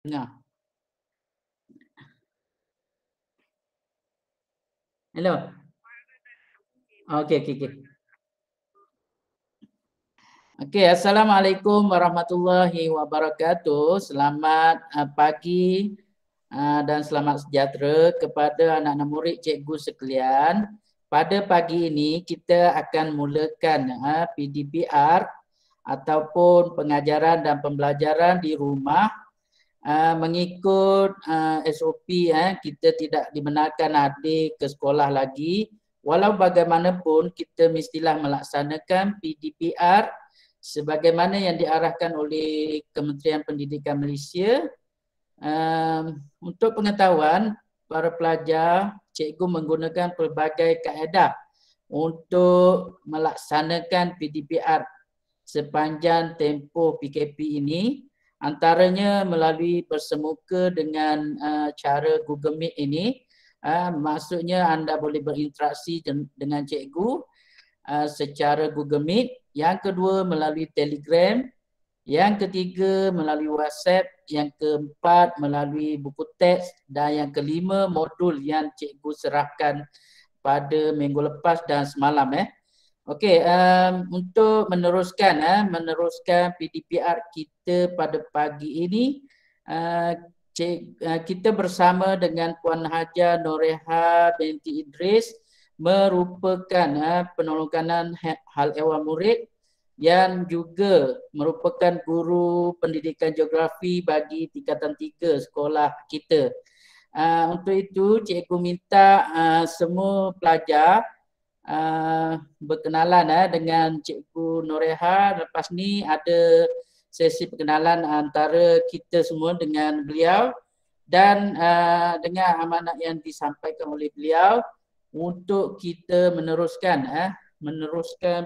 Nah, hello. Okey, okey, okey. Okey, Assalamualaikum warahmatullahi wabarakatuh. Selamat pagi dan selamat sejahtera kepada anak-anak murid cikgu sekalian. Pada pagi ini kita akan mulakan PDPR ataupun pengajaran dan pembelajaran di rumah mengikut SOP. Kita tidak dibenarkan hadir ke sekolah lagi. Walau bagaimanapun kita mestilah melaksanakan PDPR sebagaimana yang diarahkan oleh Kementerian Pendidikan Malaysia. Untuk pengetahuan para pelajar, cikgu menggunakan pelbagai kaedah untuk melaksanakan PDPR sepanjang tempoh PKP ini, antaranya melalui bersemuka dengan cara Google Meet ini. Maksudnya anda boleh berinteraksi dengan cikgu secara Google Meet. Yang kedua melalui Telegram. Yang ketiga melalui WhatsApp. Yang keempat melalui buku teks. Dan yang kelima modul yang cikgu serahkan pada minggu lepas dan semalam. Okey, untuk meneruskan PDPR kita pada pagi ini, kita bersama dengan Puan Haja Noreha binti Idris merupakan penolong kanan hal ehwal murid yang juga merupakan guru pendidikan geografi bagi tingkatan 3 sekolah kita. Untuk itu cikgu minta semua pelajar berkenalan dengan Cikgu Noreha. Lepas ni ada sesi perkenalan antara kita semua dengan beliau dan dengan amanat yang disampaikan oleh beliau untuk kita meneruskan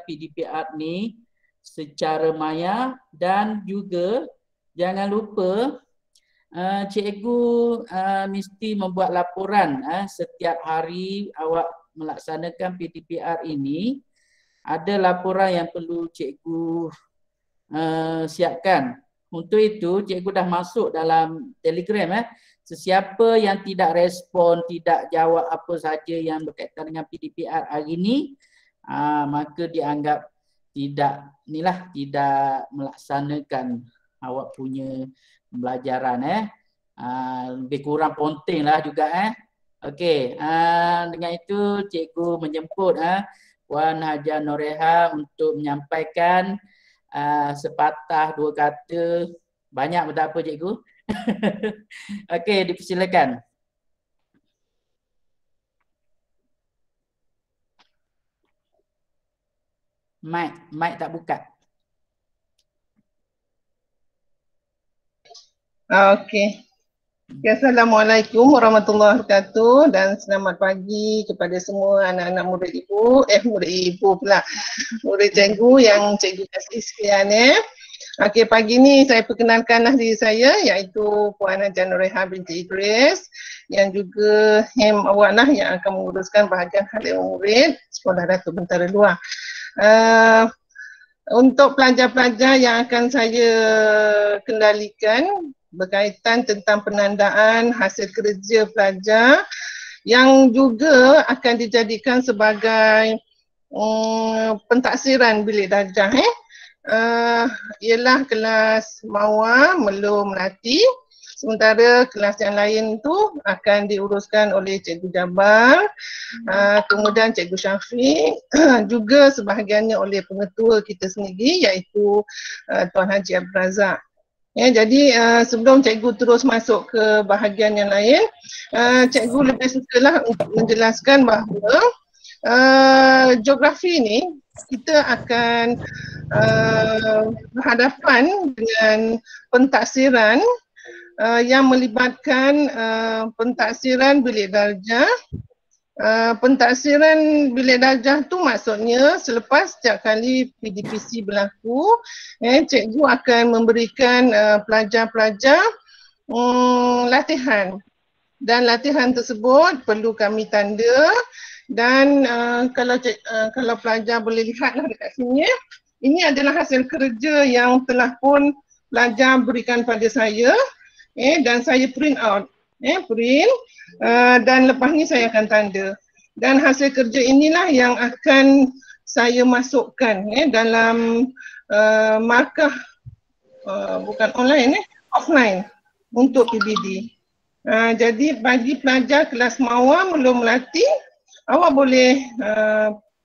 PDPR ni secara maya. Dan juga jangan lupa cikgu mesti membuat laporan setiap hari awak melaksanakan PDPR ini. Ada laporan yang perlu cikgu siapkan. Untuk itu cikgu dah masuk dalam Telegram. Sesiapa yang tidak respon, tidak jawab apa saja yang berkaitan dengan PDPR hari ini, maka dianggap tidak melaksanakan awak punya pembelajaran. Lebih kurang penting lah juga. Okey, dengan itu cikgu menjemput Puan Haja Noreha untuk menyampaikan sepatah dua kata. Banyak pun tak apa cikgu. Okey, dipersilakan. Mic tak buka. Okey. Assalamualaikum warahmatullahi wabarakatuh dan selamat pagi kepada semua anak-anak murid ibu pula. Murid cikgu yang cikgu kasih sekalian. Okey, pagi ni saya perkenalkanlah diri saya iaitu Puan Haja Noreha binti Idris yang juga awak lah yang akan menguruskan bahagian hal ehwal murid Sekolah Datuk Bentara Luar. Untuk pelajar-pelajar yang akan saya kendalikan berkaitan tentang penandaan hasil kerja pelajar yang juga akan dijadikan sebagai pentaksiran bilik darjah ialah kelas Mawar, Melo, Melati. Sementara kelas yang lain tu akan diuruskan oleh Cikgu Jabar, kemudian Cikgu Syafiq, juga sebahagiannya oleh pengetua kita sendiri iaitu Tuan Haji Abdul Razak. Jadi sebelum cikgu terus masuk ke bahagian yang lain, cikgu lebih sukalah untuk menjelaskan bahawa geografi ni kita akan berhadapan dengan pentaksiran yang melibatkan pentaksiran bilik darjah. Pentaksiran bilik darjah tu maksudnya selepas setiap kali PDPC berlaku, cikgu akan memberikan pelajar-pelajar latihan. Dan latihan tersebut perlu kami tanda dan kalau pelajar boleh lihatlah dekat sini, ini adalah hasil kerja yang telah pun pelajar berikan pada saya. Dan saya print out, print, dan lepas ni saya akan tanda. Dan hasil kerja inilah yang akan saya masukkan dalam markah bukan online, offline untuk PBD. Jadi bagi pelajar kelas mawar belum melatih, awak boleh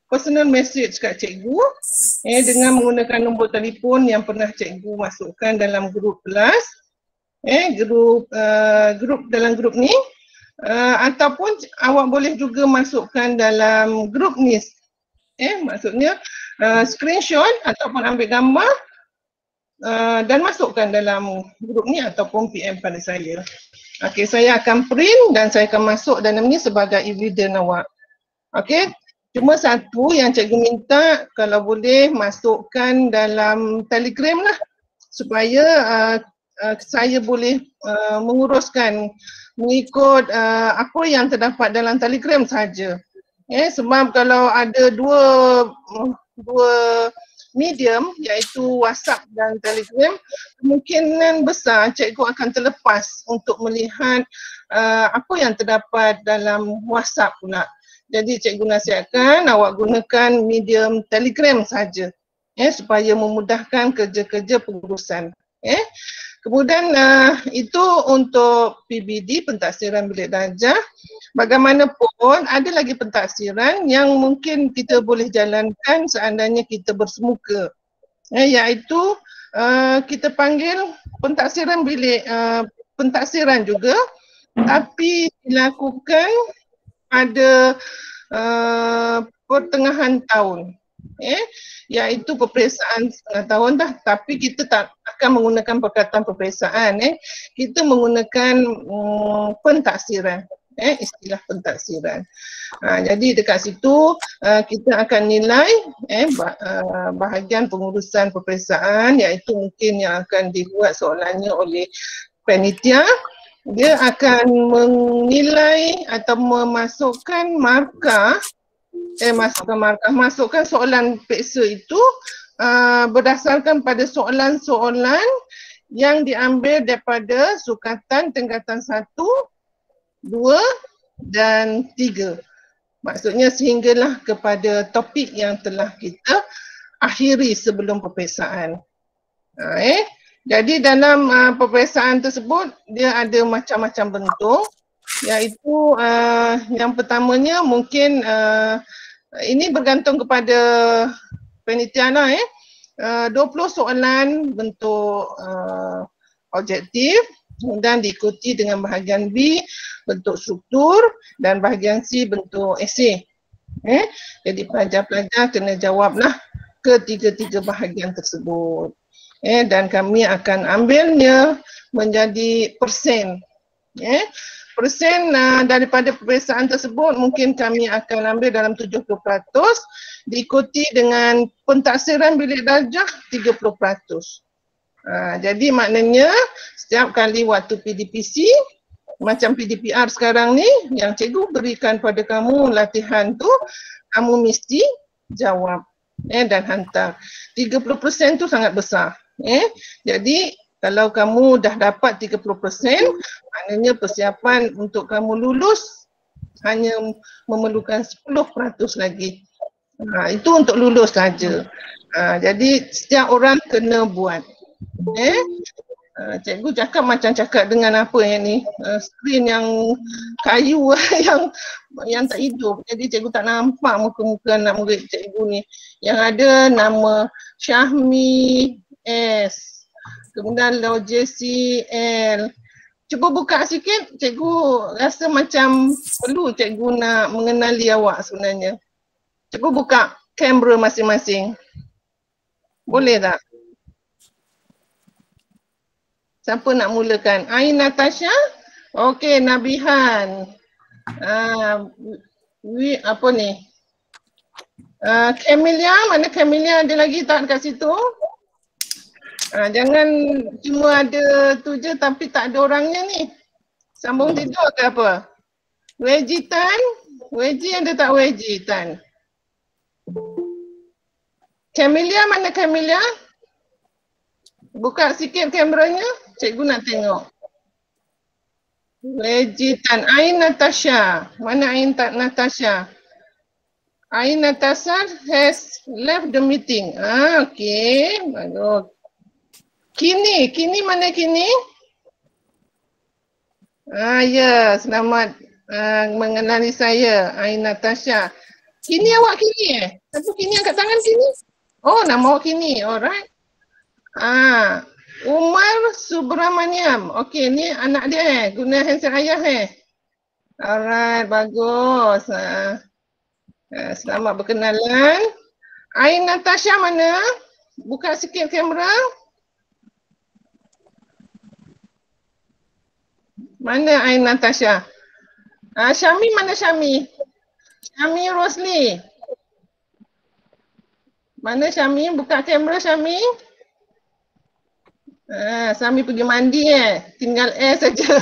personal message kat cikgu dengan menggunakan nombor telefon yang pernah cikgu masukkan dalam grup kelas, grup dalam grup ni, ataupun awak boleh juga masukkan dalam grup ni, maksudnya screenshot ataupun ambil gambar dan masukkan dalam grup ni ataupun PM pada saya. Okey, saya akan print dan saya akan masuk dalam ni sebagai evidence awak. Okey, cuma satu yang cikgu minta, kalau boleh masukkan dalam Telegram lah supaya saya boleh menguruskan mengikut apa yang terdapat dalam Telegram saja. Sebab kalau ada dua medium iaitu WhatsApp dan Telegram, kemungkinan besar cikgu akan terlepas untuk melihat apa yang terdapat dalam WhatsApp pula. Jadi cikgu nasihatkan awak gunakan medium Telegram saja supaya memudahkan kerja-kerja pengurusan. Kemudian itu untuk PBD, pentaksiran bilik darjah. Bagaimanapun ada lagi pentaksiran yang mungkin kita boleh jalankan seandainya kita bersemuka, iaitu kita panggil pentaksiran bilik pentaksiran juga, tapi dilakukan pada pertengahan tahun, iaitu peperiksaan setengah tahun dah, tapi kita tak akan menggunakan perkataan peperiksaan, kita menggunakan pentaksiran, istilah pentaksiran. Jadi dekat situ kita akan nilai bahagian pengurusan peperiksaan, iaitu mungkin yang akan dibuat soalannya oleh panitia. Dia akan menilai atau memasukkan markah, masukkan soalan peksa itu berdasarkan pada soalan-soalan yang diambil daripada sukatan tingkatan 1, 2 dan 3. Maksudnya sehinggalah kepada topik yang telah kita akhiri sebelum peperiksaan. Jadi dalam peperiksaan tersebut dia ada macam-macam bentuk, iaitu yang pertamanya mungkin ini bergantung kepada panitia lah, 20 soalan bentuk objektif, kemudian diikuti dengan bahagian B bentuk struktur dan bahagian C bentuk esei. Jadi pelajar-pelajar kena jawablah ketiga-tiga bahagian tersebut. Dan kami akan ambilnya menjadi persen. Persen daripada peperiksaan tersebut mungkin kami akan ambil dalam 70%, diikuti dengan pentaksiran bilik darjah 30%. Jadi maknanya setiap kali waktu PDPC, macam PDPR sekarang ni yang cikgu berikan pada kamu latihan tu, kamu mesti jawab dan hantar. 30% tu sangat besar. Jadi kalau kamu dah dapat 30%, maknanya persiapan untuk kamu lulus hanya memerlukan 10% lagi. Itu untuk lulus saja. Jadi setiap orang kena buat. Cikgu cakap macam cakap dengan apa yang ni, skrin yang kayu yang tak hidup. Jadi cikgu tak nampak muka-muka anak murid cikgu ni. Yang ada nama Syahmi S, kemudian Lojesi L. Cuba buka sikit, cikgu rasa macam perlu cikgu nak mengenali awak sebenarnya. Cuba buka kamera masing-masing. Boleh tak? Siapa nak mulakan? Ain Natasha? Okey, Nabihan. Apa ni? Camelia, mana Camelia, ada lagi tak dekat situ? Jangan cuma ada tu je tapi tak ada orangnya ni. Sambung tidur ke apa? Weji Tan? Weji ada tak Weji Tan? Camelia, mana Camelia? Buka sikit kameranya, cikgu nak tengok. Lejitan. Ain Natasha. Mana Ain Natasha? Ain Natasha has left the meeting. Okay. Bagus. Kini mana Kini? Ya, selamat mengenali saya, Ain Natasha. Kini awak Kini Siapa Kini angkat tangan Kini? Oh, nama awak Kini. Alright. Umar Subramaniam. Okey, ni anak dia guna handset ayah Alright, bagus. Selamat berkenalan. Ain Natasha mana? Buka sikit kamera. Mana Ain Natasha? Syami mana Syami? Syami Rosli. Mana Syami? Buka kamera Syami. Syami pergi mandi Tinggal saja.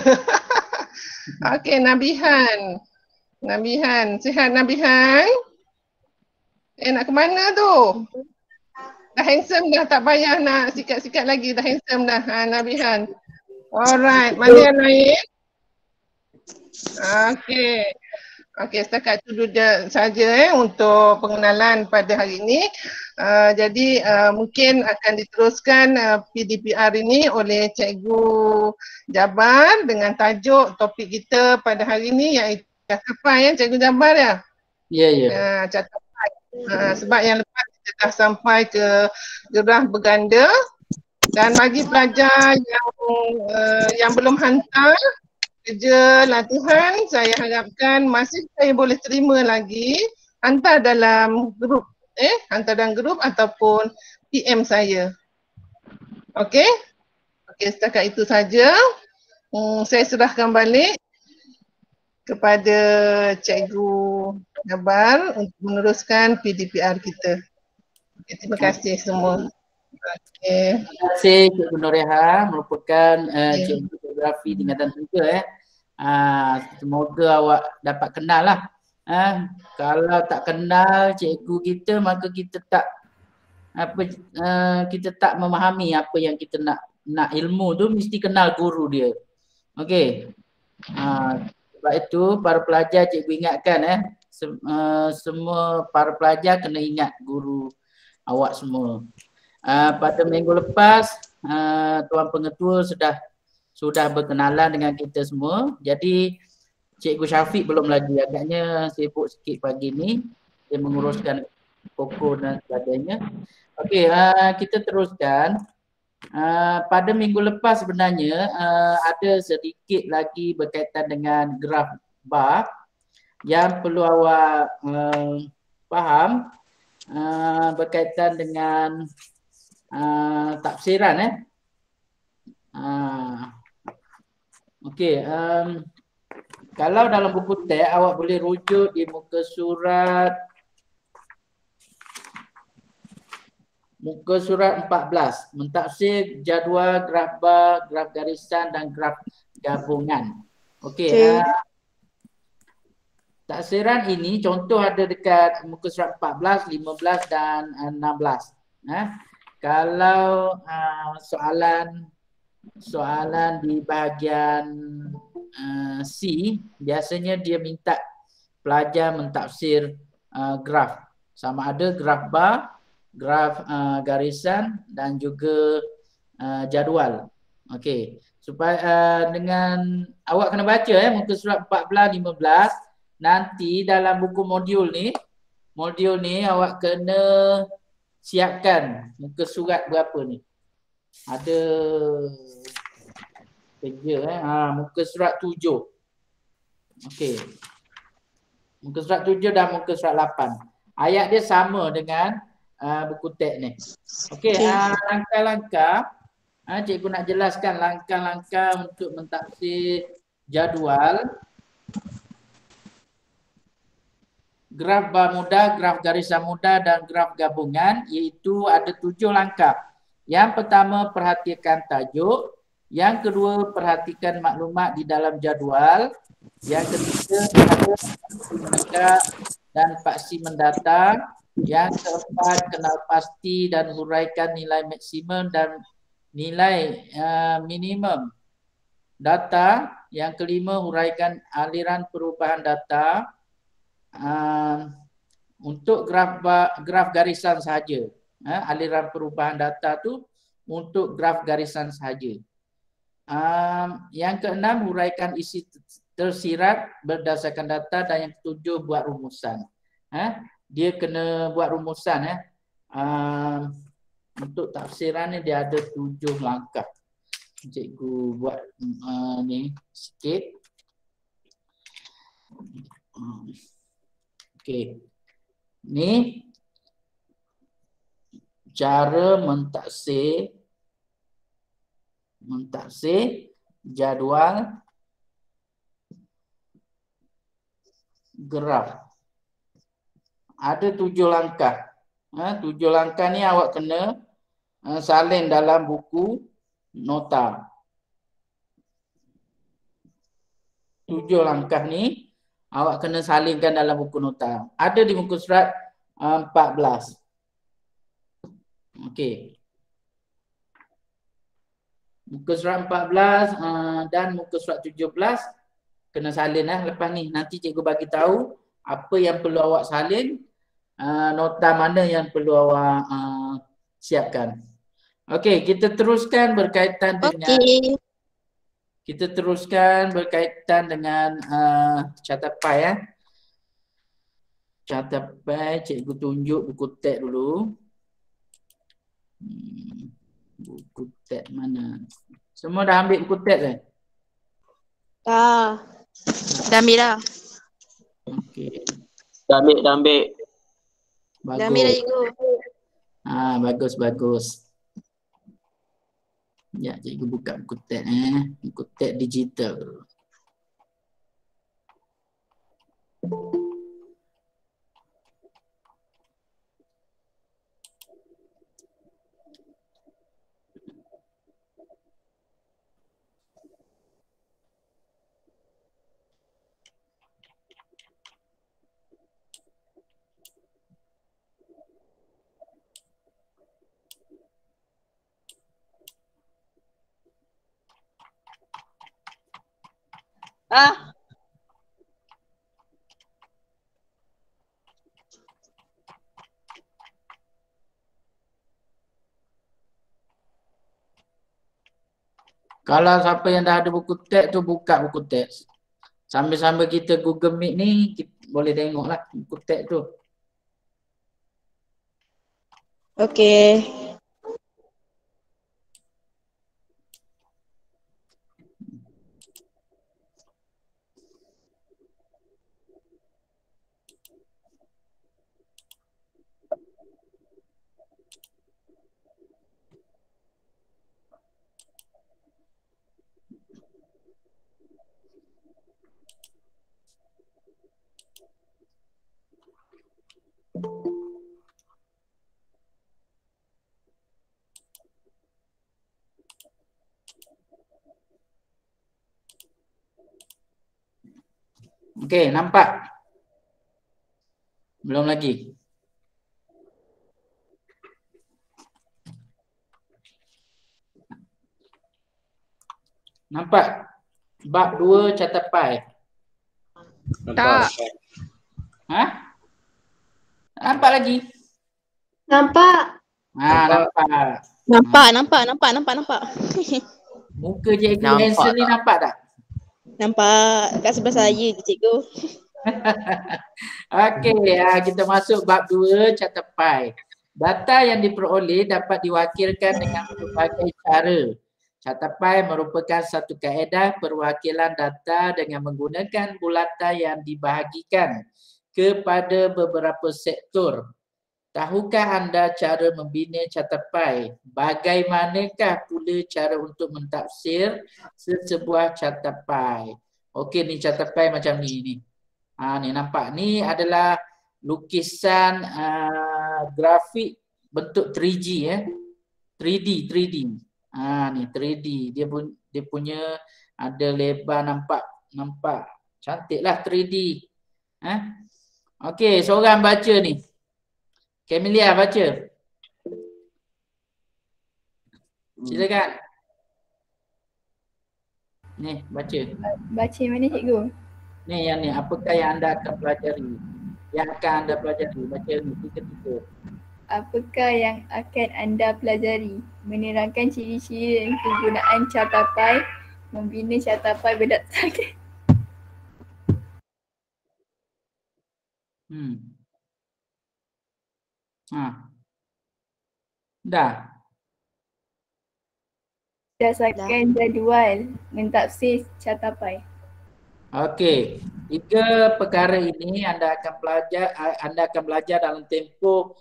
Okey, Nabihan. Nabihan. Sihat Nabihan? Nak ke mana tu? Dah handsome dah, tak payah nak sikat-sikat lagi. Dah handsome dah Nabihan. Alright, mana yang lain? Okey. Okey, setakat itu saja untuk pengenalan pada hari ini. Jadi mungkin akan diteruskan PDPR ini oleh Cikgu Jabar dengan tajuk topik kita pada hari ini iaitu cacapan Cikgu Jabar ya? Ya. Cacapan. Sebab yang lepas kita dah sampai ke gerah berganda dan bagi pelajar yang belum hantar kerja latihan, saya harapkan masih saya boleh terima lagi hantar dalam grup ataupun PM saya. Okey? Okey, setakat itu saja. Saya serahkan balik kepada Cikgu Jabar untuk meneruskan PDPR kita. Okay, terima kasih semua. Okay. Terima kasih Cikgu Noreha, merupakan Cikgu Geografi tingkatan 3 semoga awak dapat kenal lah. Kalau tak kenal cikgu kita, maka kita tak memahami apa yang kita nak ilmu tu, mesti kenal guru dia. Okey. Sebab itu para pelajar cikgu ingatkan semua para pelajar kena ingat guru awak semua. Pada minggu lepas Tuan Pengetua sudah berkenalan dengan kita semua. Jadi Cikgu Syafiq belum lagi, agaknya sibuk sikit pagi ni. Dia menguruskan pokok dan sebagainya. Okey, kita teruskan. Pada minggu lepas sebenarnya ada sedikit lagi berkaitan dengan graf bar yang perlu awak faham berkaitan dengan tafsiran Okey, kalau dalam buku teks awak boleh rujuk di muka surat 14, mentafsir jadual, graf bar, graf garisan dan graf gabungan. Okey, tafsiran ini contoh ada dekat muka surat 14, 15 dan 16. Kalau soalan di bahagian C, biasanya dia minta pelajar mentafsir graf. Sama ada graf bar, graf garisan dan juga jadual. Okey. Supaya dengan awak kena baca muka surat 14, 15. Nanti dalam buku modul ni awak kena siapkan muka surat berapa ni. Ada kerja muka surat 7. Okey. Muka surat 7 dan muka surat 8. Ayat dia sama dengan buku teks ni. Okey, langkah-langkah cikgu nak jelaskan langkah-langkah untuk mentafsir jadual, graf bar mudah, graf garisan mudah dan graf gabungan, iaitu ada 7 langkah. Yang pertama, perhatikan tajuk. Yang kedua, perhatikan maklumat di dalam jadual. Yang ketiga, ada dan faksi mendatang. Yang keempat, kenal pasti dan huraikan nilai maksimum dan nilai minimum data. Yang kelima, huraikan aliran perubahan data untuk graf garisan sahaja. Aliran perubahan data tu untuk graf garisan sahaja. Yang keenam, huraikan isi tersirat berdasarkan data, dan yang ketujuh, buat rumusan. Dia kena buat rumusan. Untuk tafsiran ni dia ada 7 langkah. Cikgu buat ni sikit. Okey. Ni cara mentaksir jadual graf. Ada 7 langkah. 7 langkah ni awak kena salin dalam buku nota. 7 langkah ni awak kena salinkan dalam buku nota. Ada di muka surat 14. Okey. Muka surat 14 dan muka surat 17 kena salin lepas ni. Nanti cikgu bagi tahu apa yang perlu awak salin, nota mana yang perlu awak siapkan. Okey, kita teruskan berkaitan dengan catat pai. Cikgu tunjuk buku teks dulu. Buku teks mana? Semua dah ambil buku teks Dah ambil dah. Okey. Dah ambil. Bagus. Dah ambil dah cikgu. Bagus. Ya, cikgu buka buku teks buku teks digital. Kalau siapa yang dah ada buku teks tu, buka buku teks. Sambil-sambil kita Google Meet ni, kita boleh tengoklah buku teks tu. Okey. Okey, nampak? Belum lagi. Nampak? Bab 2 catat pai. Tak. Nampak lagi? Nampak. Nampak. Muka cikgu handsome ni nampak tak? Nampak kat sebelah saya tu cikgu. Okey, kita masuk bab 2 catat pai. Data yang diperoleh dapat diwakilkan dengan berbagai cara. Catat pai merupakan satu kaedah perwakilan data dengan menggunakan bulatan yang dibahagikan kepada beberapa sektor. Tahukah anda cara membina catat pai? Bagaimanakah pula cara untuk mentafsir sesebuah catat pai? Okey, ni catat pai macam ni. Ni nampak, ni adalah lukisan grafik bentuk 3G 3D. Ni 3D. Dia punya ada lebar, nampak cantiklah 3D. Okey, seorang baca ni. Camelia baca. Silakan. Ni, baca. Baca yang mana cikgu? Ni yang ni, apakah yang anda akan pelajari? Yang akan anda pelajari, baca ni, tiga-tiga. Apakah yang akan anda pelajari? Menerangkan ciri-ciri dan kegunaan catatpai, membina catatpai berdasarkan. Dah. Berdasarkan jadual mentafsir catatpai. Okey, tiga perkara ini anda akan belajar dalam tempoh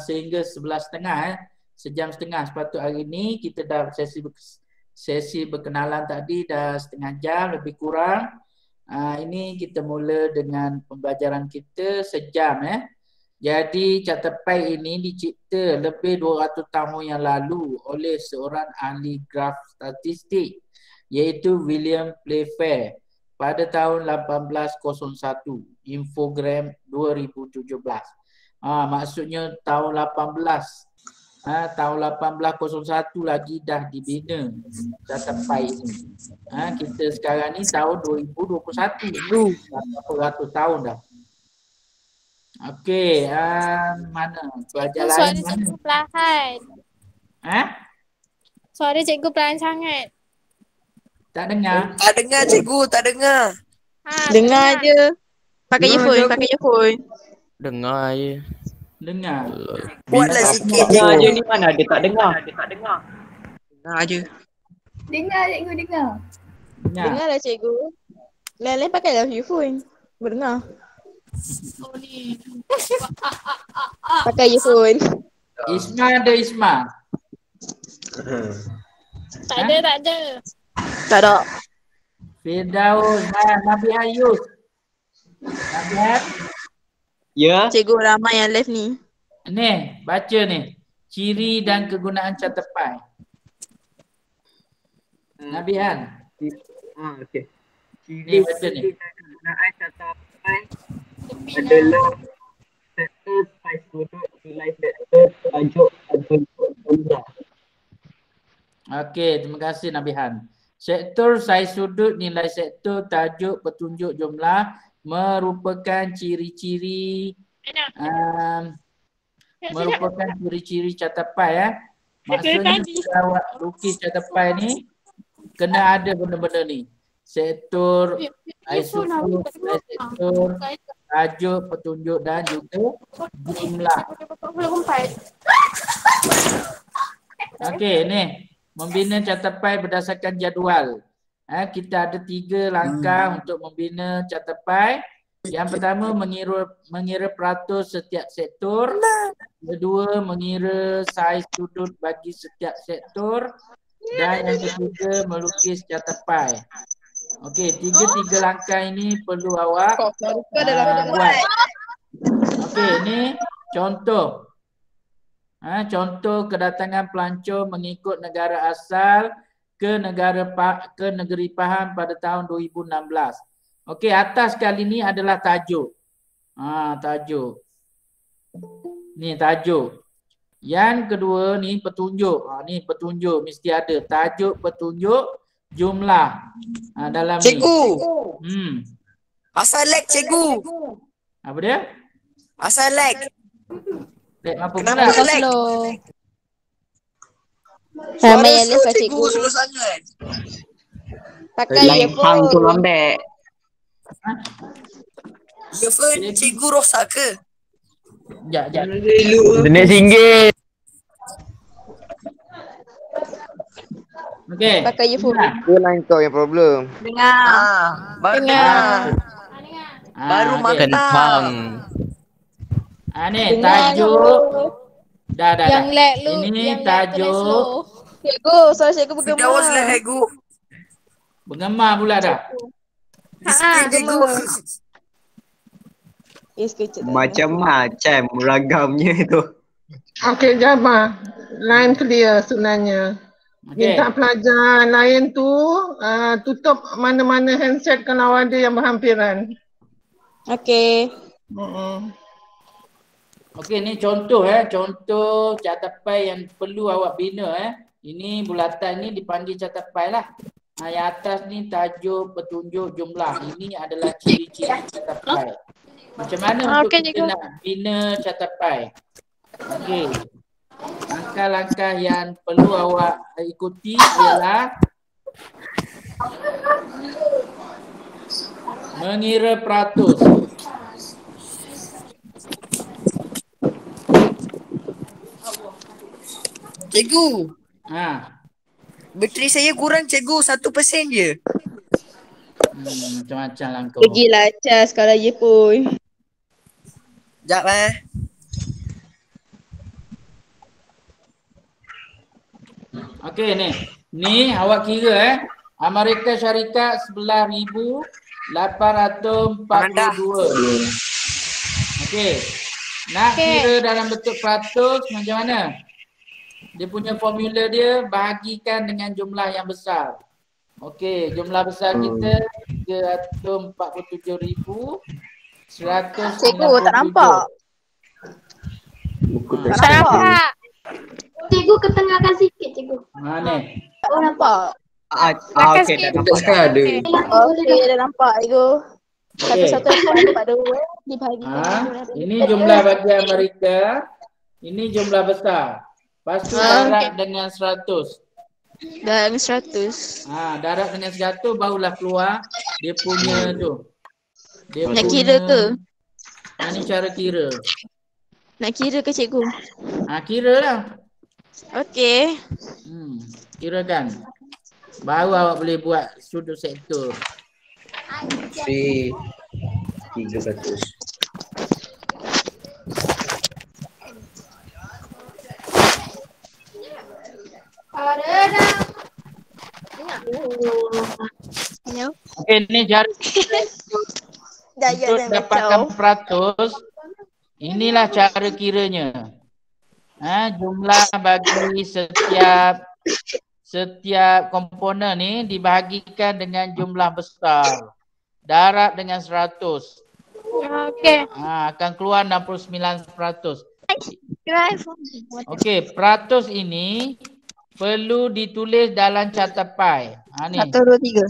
sehingga 11.30 sejam setengah. Sepatut hari ini kita dah sesi berkenalan tadi dah setengah jam lebih kurang. Ini kita mula dengan pembelajaran kita sejam Jadi catatpai ini dicipta lebih 200 tahun yang lalu oleh seorang ahli graf statistik iaitu William Playfair pada tahun 1801, Infogram 2017. Maksudnya tahun 1801 lagi dah dibina catatpai ini. Kita sekarang ni tahun 2021, berapa ratus tahun dah. Okey, mana pelajar lain Suara mana? cikgu perlahan. Suara cikgu perlahan sangat. Tak dengar? Tak dengar cikgu, tak dengar. Dengar je. Pakai earphone, pakai earphone. Dengar je. Dengar. Buatlah sikit Dengar je cikgu. ni mana ada tak dengar. Dengar je. Dengar cikgu, dengar. Dengar. Dengarlah cikgu. Lain-lain pakailah earphone. Berdengar. Pakai earphone. Isma ada Isma? Tak ada, tak ada. Tak ada. Firdaus, Nabi Ayus. Nabi Ayus. Ya. Cikgu ramai yang live ni. Ni, baca ni. Ciri dan kegunaan catatpai. Nabi Han. Okey. Ni baca ni. Kegunaan catatpai adalah sektor saiz sudut nilai sektor tajuk atau jumlah. Okey, terima kasih Nabi Han. Sektor saiz sudut nilai sektor tajuk petunjuk jumlah merupakan ciri-ciri catatpai Maksudnya bila awak lukis catatpai ni kena ada benda-benda ni. Sektor saiz sudut, nilai sektor, tajuk, petunjuk dan juga jumlah. Okey, ni membina catatpai berdasarkan jadual. Kita ada 3 langkah untuk membina catatpai. Yang pertama mengira peratus setiap sektor. Kedua mengira saiz sudut bagi setiap sektor. Dan yang ketiga melukis catatpai. Okey, 3 langkah ini perlu awak buat. Okey, ni contoh. Contoh kedatangan pelancong mengikut negara asal ke negeri Pahang pada tahun 2016. Okey, atas kali ni adalah tajuk. Tajuk. Ni tajuk. Yang kedua ni petunjuk. Ni petunjuk mesti ada. Tajuk, petunjuk, jumlah. Dalam Cikgu. ni. Asal lag cikgu. Apa dia? Asal lag. Apa Kenapa pula? lag? Ramai yang live slow lah cikgu, cikgu. slow sangat. Pakai Hang tu earphone. lambek. Earphone cikgu rosak ke? Sekejap. Jenis singgit. Okey. Pakai earphone. Dia line kau yang problem. Dengar. Baru Dengar. Baru okey. makan. Kentang. Ni Dengar tajuk. cikgu. Dah. Yang lag lu, Ini yang lag tu lag tajuk. slow. Cikgu, suara cikgu Firdaus lah bergema. cikgu. Bergema pula dah. Sikit cikgu. Sekejap. Macam-macam ragamnya tu. Okey, Jabbar. Line clear sebenarnya. Okey. Minta pelajar lain tu tutup mana-mana handset kalau ada yang berhampiran. Okey. Okey, ni contoh contoh catatpai yang perlu awak bina Ini bulatan ni dipanggil catatpai lah. Yang atas ni tajuk petunjuk jumlah. Ini adalah ciri-ciri catat. Macam mana untuk kita nak bina catat? Okey. Langkah-langkah yang perlu awak ikuti ialah mengira peratus. Cikgu, bateri saya kurang cikgu, 1% je. Macam-macam lah kau. Pergilah cas kalau ye pun. Sekejap Okey ni. Ni awak kira Amerika Syarikat 11,842. Okey. Nak kira dalam bentuk peratus macam mana? Dia punya formula dia bahagikan dengan jumlah yang besar. Okey, jumlah besar kita 347,197. Cikgu tak nampak. Tak nampak. Cikgu ketengahkan sikit cikgu. Ni. Tak nampak. Okey, dah nampak. Okey, dah nampak cikgu. Satu-satu nampak dua dibahagikan. Ini jumlah bagi Amerika. Ini jumlah besar. Lepas tu darab dengan 100. Darab dengan 100. Darab dengan 100 barulah keluar dia punya tu. Dia nak kira ke? Ini cara kira. Nak kira ke cikgu? Kira lah. Okey. Kirakan. Baru awak boleh buat sudut sektor. 300. Okey, ni cara untuk dapatkan peratus. Inilah cara kiranya. Jumlah bagi setiap komponen ni dibahagikan dengan jumlah besar. Darab dengan 100. Okey. Akan keluar 69%. Okey, peratus ini perlu ditulis dalam catat pai. Ni. 1, 2, 3.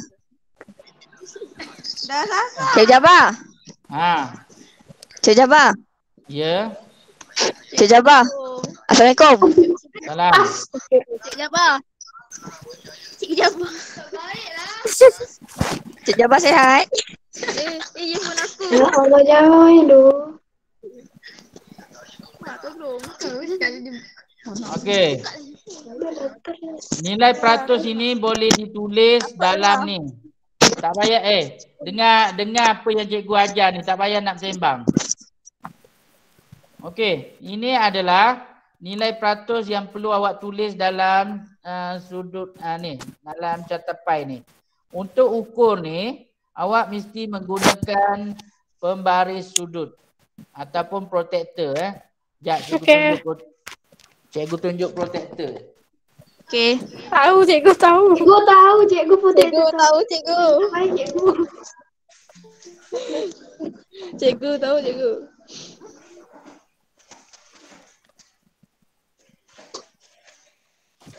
Dah lah. Cik Jabbar. Cik Jabbar. Ya. Cik Jabbar. Assalamualaikum. Salam. Cik Jabbar. Cik Jabbar. Cik Jabbar sihat? Ya pun aku. Allah jangan tu. Okey. Nilai peratus ini boleh ditulis dalam ni. Tak payah dengar apa yang cikgu ajar ni, tak payah nak sembang. Okey, ini adalah nilai peratus yang perlu awak tulis dalam sudut ni, dalam catat pai ni. Untuk ukur ni, awak mesti menggunakan pembaris sudut ataupun protektor Cikgu tunjuk protektor. Okey. Tahu cikgu tahu. Cikgu tahu cikgu protektor. Cikgu tahu cikgu. Hai cikgu. Cikgu tahu cikgu.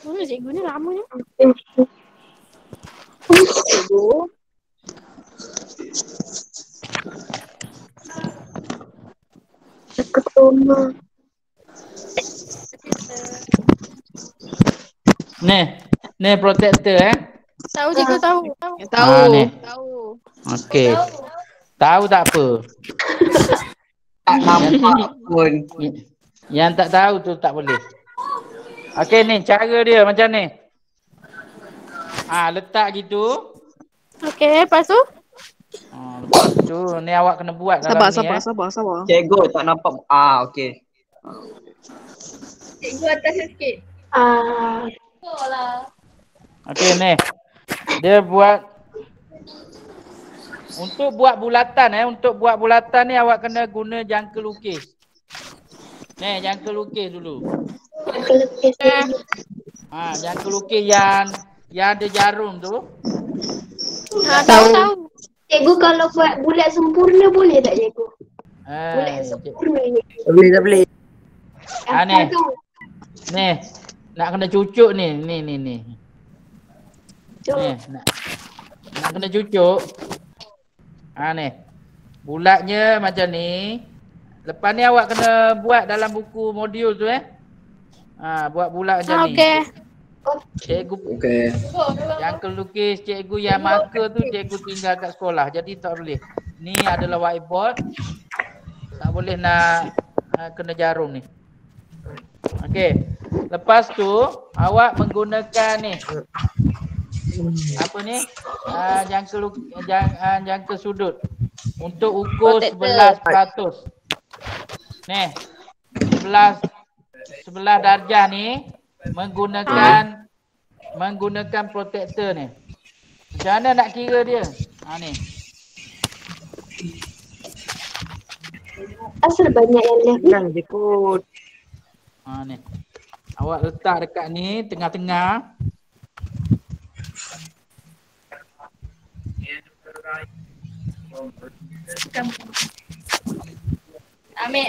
Cikgu ni lamanya. Cikgu. Ketemu. Ni protektor Tahu cikgu tahu. Tahu. Tahu. Okey. Tahu tak apa. Tak nampak pun. Yang tak tahu tu tak boleh. Okey ni cara dia macam ni. Letak gitu. Okey, lepas tu? Lepas tu ni awak kena buat dalam Sabar. Cikgu tak nampak. Okey. Cikgu atas sikit. Okey ni. Dia buat untuk buat bulatan untuk buat bulatan ni awak kena guna jangka lukis. Ni jangka lukis dulu. Jangka lukis yang ada jarum tu. Tahu. Cikgu kalau buat bulat sempurna boleh tak cikgu? Bulat sempurna ni. Boleh. Ni. Nak kena cucuk ni. Ni. Nak kena cucuk. Ni. Bulatnya macam ni. Lepas ni awak kena buat dalam buku modul tu buat bulat macam ni. Cikgu yang kelukis, cikgu yang marker tu cikgu tinggal kat sekolah. Jadi tak boleh. Ni adalah whiteboard. Tak boleh nak kena jarum ni. Okey. Lepas tu awak menggunakan ni. Apa ni? Jangka sudut untuk ukur 11%. Ni. 11 darjah ni menggunakan protektor ni. Macam mana nak kira dia? Ni. Asal banyak yang left dia kot. Ni. Awak letak dekat ni tengah-tengah. Ambil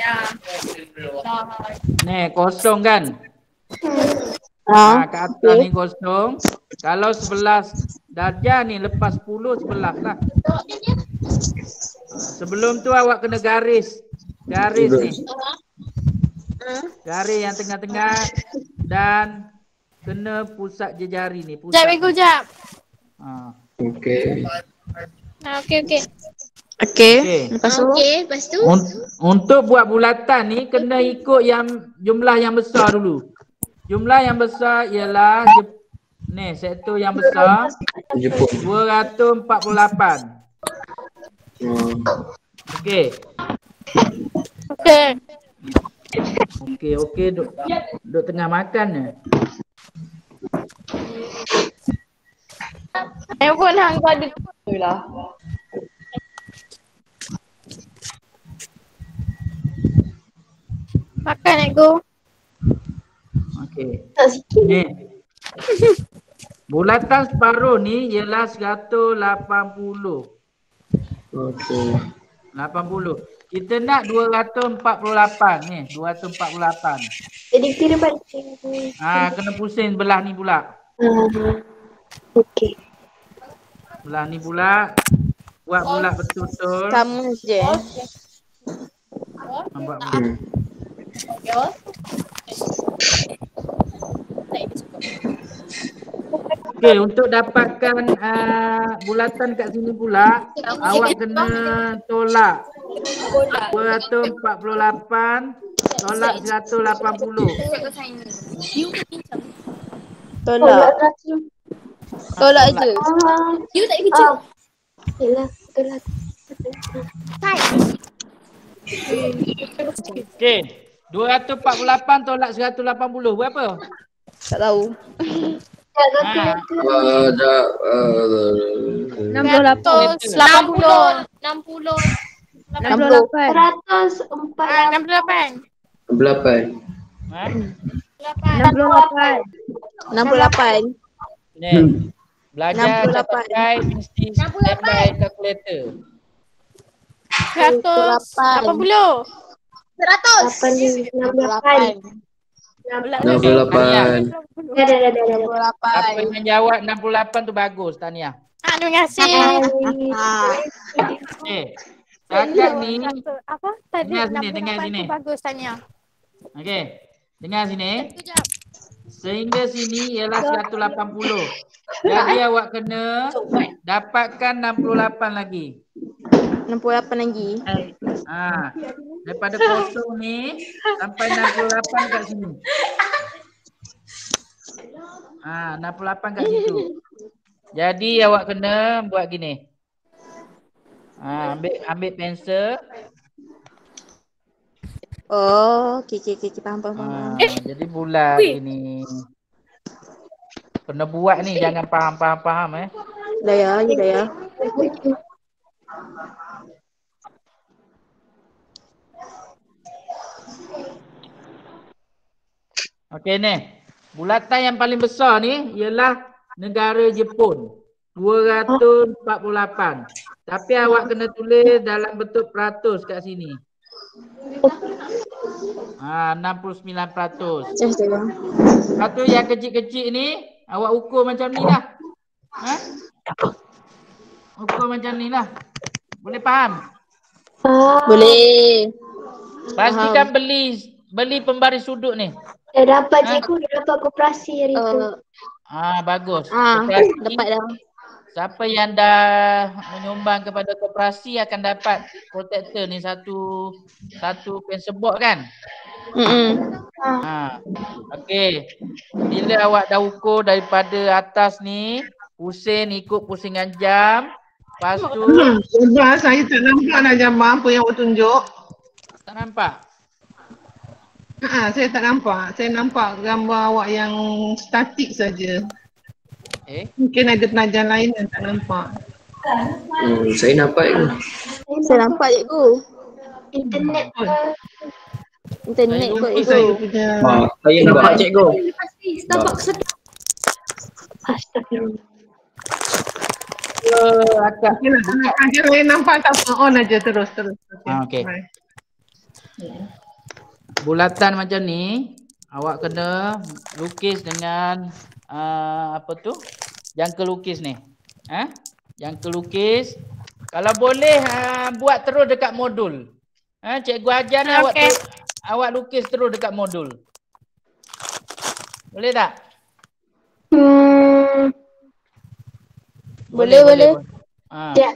Ni kosong kan? Kat atas ni kosong. Kalau 11 darjah ni lepas 10 11 lah. Sebelum tu awak kena garis ni. Garis yang tengah-tengah dan kena pusat jejari ni. Jap, Cikgu, jap. Okey. Okey. Lepas tu? Untuk buat bulatan ni kena ikut yang jumlah yang besar dulu. Jumlah yang besar ialah ni sektor yang besar 248. Okey. Okey, duk tengah makan ni. Handphone hang kau ada lah. Makan Cikgu. Okey. Ni. Bulatan separuh ni ialah 180. Okey. 80. Kita nak 248 ni, 248. Jadi kira balik. Kena pusing belah ni pula. Okey. Belah ni pula. Buat bulat betul-betul. Kamu je. Buat Okey, untuk dapatkan bulatan kat sini pula, awak kena tolak 248 tolak 180. Tolak je. You tak kecil. Yalah, tolak. Okey, 248 tolak 180 berapa? Tak tahu. 68. 68. 68. Ni. Belajar pakai mesti standby calculator. 180. 68. 68. Apa yang jawab 68 tu bagus, Tania. Terima kasih. Setakat ni. Apa tadi? Dengar sini. Bagus Tania. Okey. Dengar sini. Sehingga sini ialah 180. Jadi awak kena dapatkan 68 lagi. 68 lagi. Daripada kosong ni sampai 68 kat sini. 68 kat situ. Jadi awak kena buat gini. Ambil pensel. Oh, okey, faham. Jadi bulat gini. Kena buat ni, jangan faham. Dah ya. Okey ni. Bulatan yang paling besar ni ialah negara Jepun. 248. Tapi awak kena tulis dalam bentuk peratus kat sini. 69%. Satu yang kecil-kecil ni awak ukur macam ni lah. Ha? Ukur macam ni lah. Boleh faham? Boleh. Pastikan beli pembaris sudut ni. Dapat cikgu, dapat koperasi hari tu. Bagus. Dapat dah. Siapa yang dah menyumbang kepada koperasi akan dapat protektor ni satu pen sebot kan? Okey. Bila awak dah ukur daripada atas ni, pusing ikut pusingan jam. Lepas tu saya tak nampak dah jam apa yang awak tunjuk. tak nampak? Saya tak nampak. Saya nampak gambar awak yang statik saja. Mungkin ada penajar lain yang tak nampak. Saya nampak itu. Saya nampak cikgu. Internet Internet kot Saya cikgu. punya. Saya nampak cikgu. Starbucks. Astagfirullah. Ada lain nampak tak apa. On aja terus. Okey. Bulatan macam ni, awak kena lukis dengan jangka lukis ni. Jangka lukis. Kalau boleh buat terus dekat modul. Cikgu ajar ni awak lukis terus dekat modul. Boleh tak? Boleh. Ya.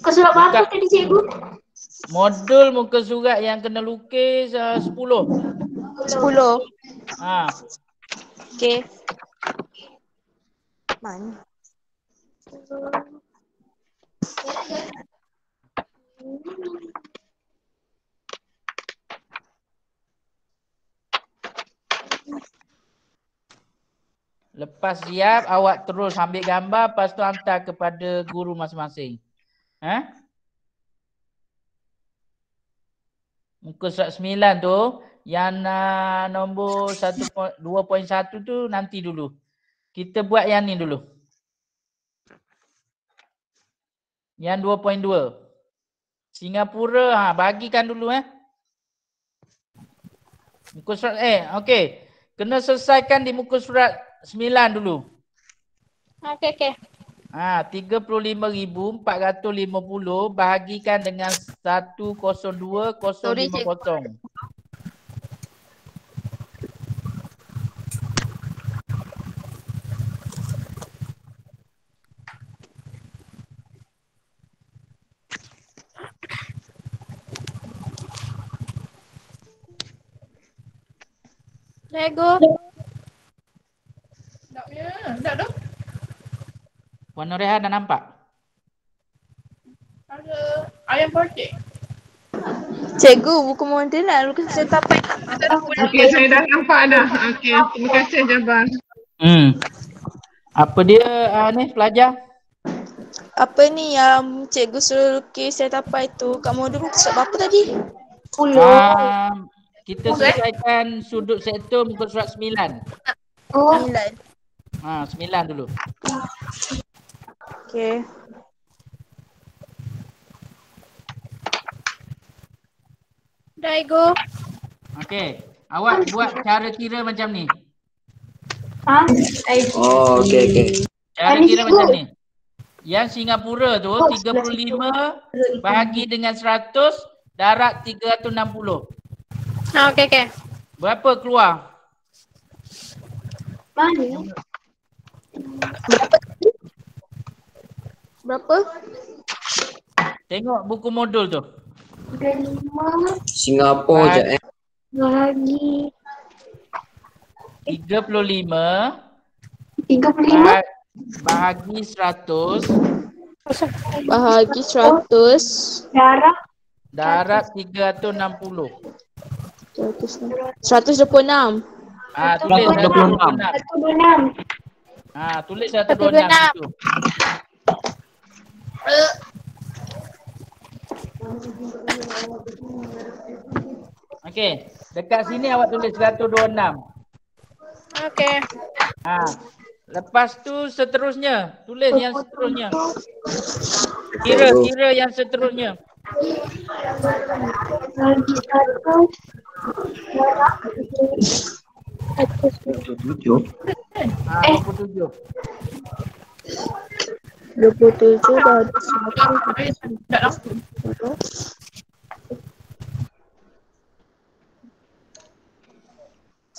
Kau surat apa tadi cikgu? Modul muka surat yang kena lukis 10. 10. Okey. Mana? Lepas siap, awak terus ambil gambar, lepas tu hantar kepada guru masing-masing. Muka surat 9 tu, yang nombor 2.1 tu nanti dulu. Kita buat yang ni dulu. Yang 2.2. Singapura, bagikan dulu Muka surat okey. Kena selesaikan di muka surat 9 dulu. Okey. 35,450 bahagikan dengan 102,050. Lego. Tak. Puan Noreha dah nampak? Ada ayam portik. Cikgu, buku model lah. Lukis setapai. Okey, saya dah nampak dah. Okey, terima kasih Jabar. Apa dia ni pelajar? Apa ni yang cikgu suruh lukis setapai tu? Kat modul muka surat berapa tadi? 10. Kita selesaikan sudut sektor muka surat 9. 9. 9 dulu. Okey. Dah Ego. Okey. Awak buat cara kira macam ni. Oh, okey. Cara kira macam ni. Yang Singapura tu 35 bahagi dengan 100 darat 360. Okey. Berapa keluar? Mana? Berapa? Tengok buku modul tu. 35 Singapura je bahagi 35 bahagi 100 bahagi 100 darat 360. 126. Tulis 126. 126. Tulis 126 tu. Okey, dekat sini awak tulis 126. Okey. Lepas tu seterusnya, tulis yang seterusnya. Kira yang seterusnya. Bahagi 100 27. 27 dah ada Tak langsung.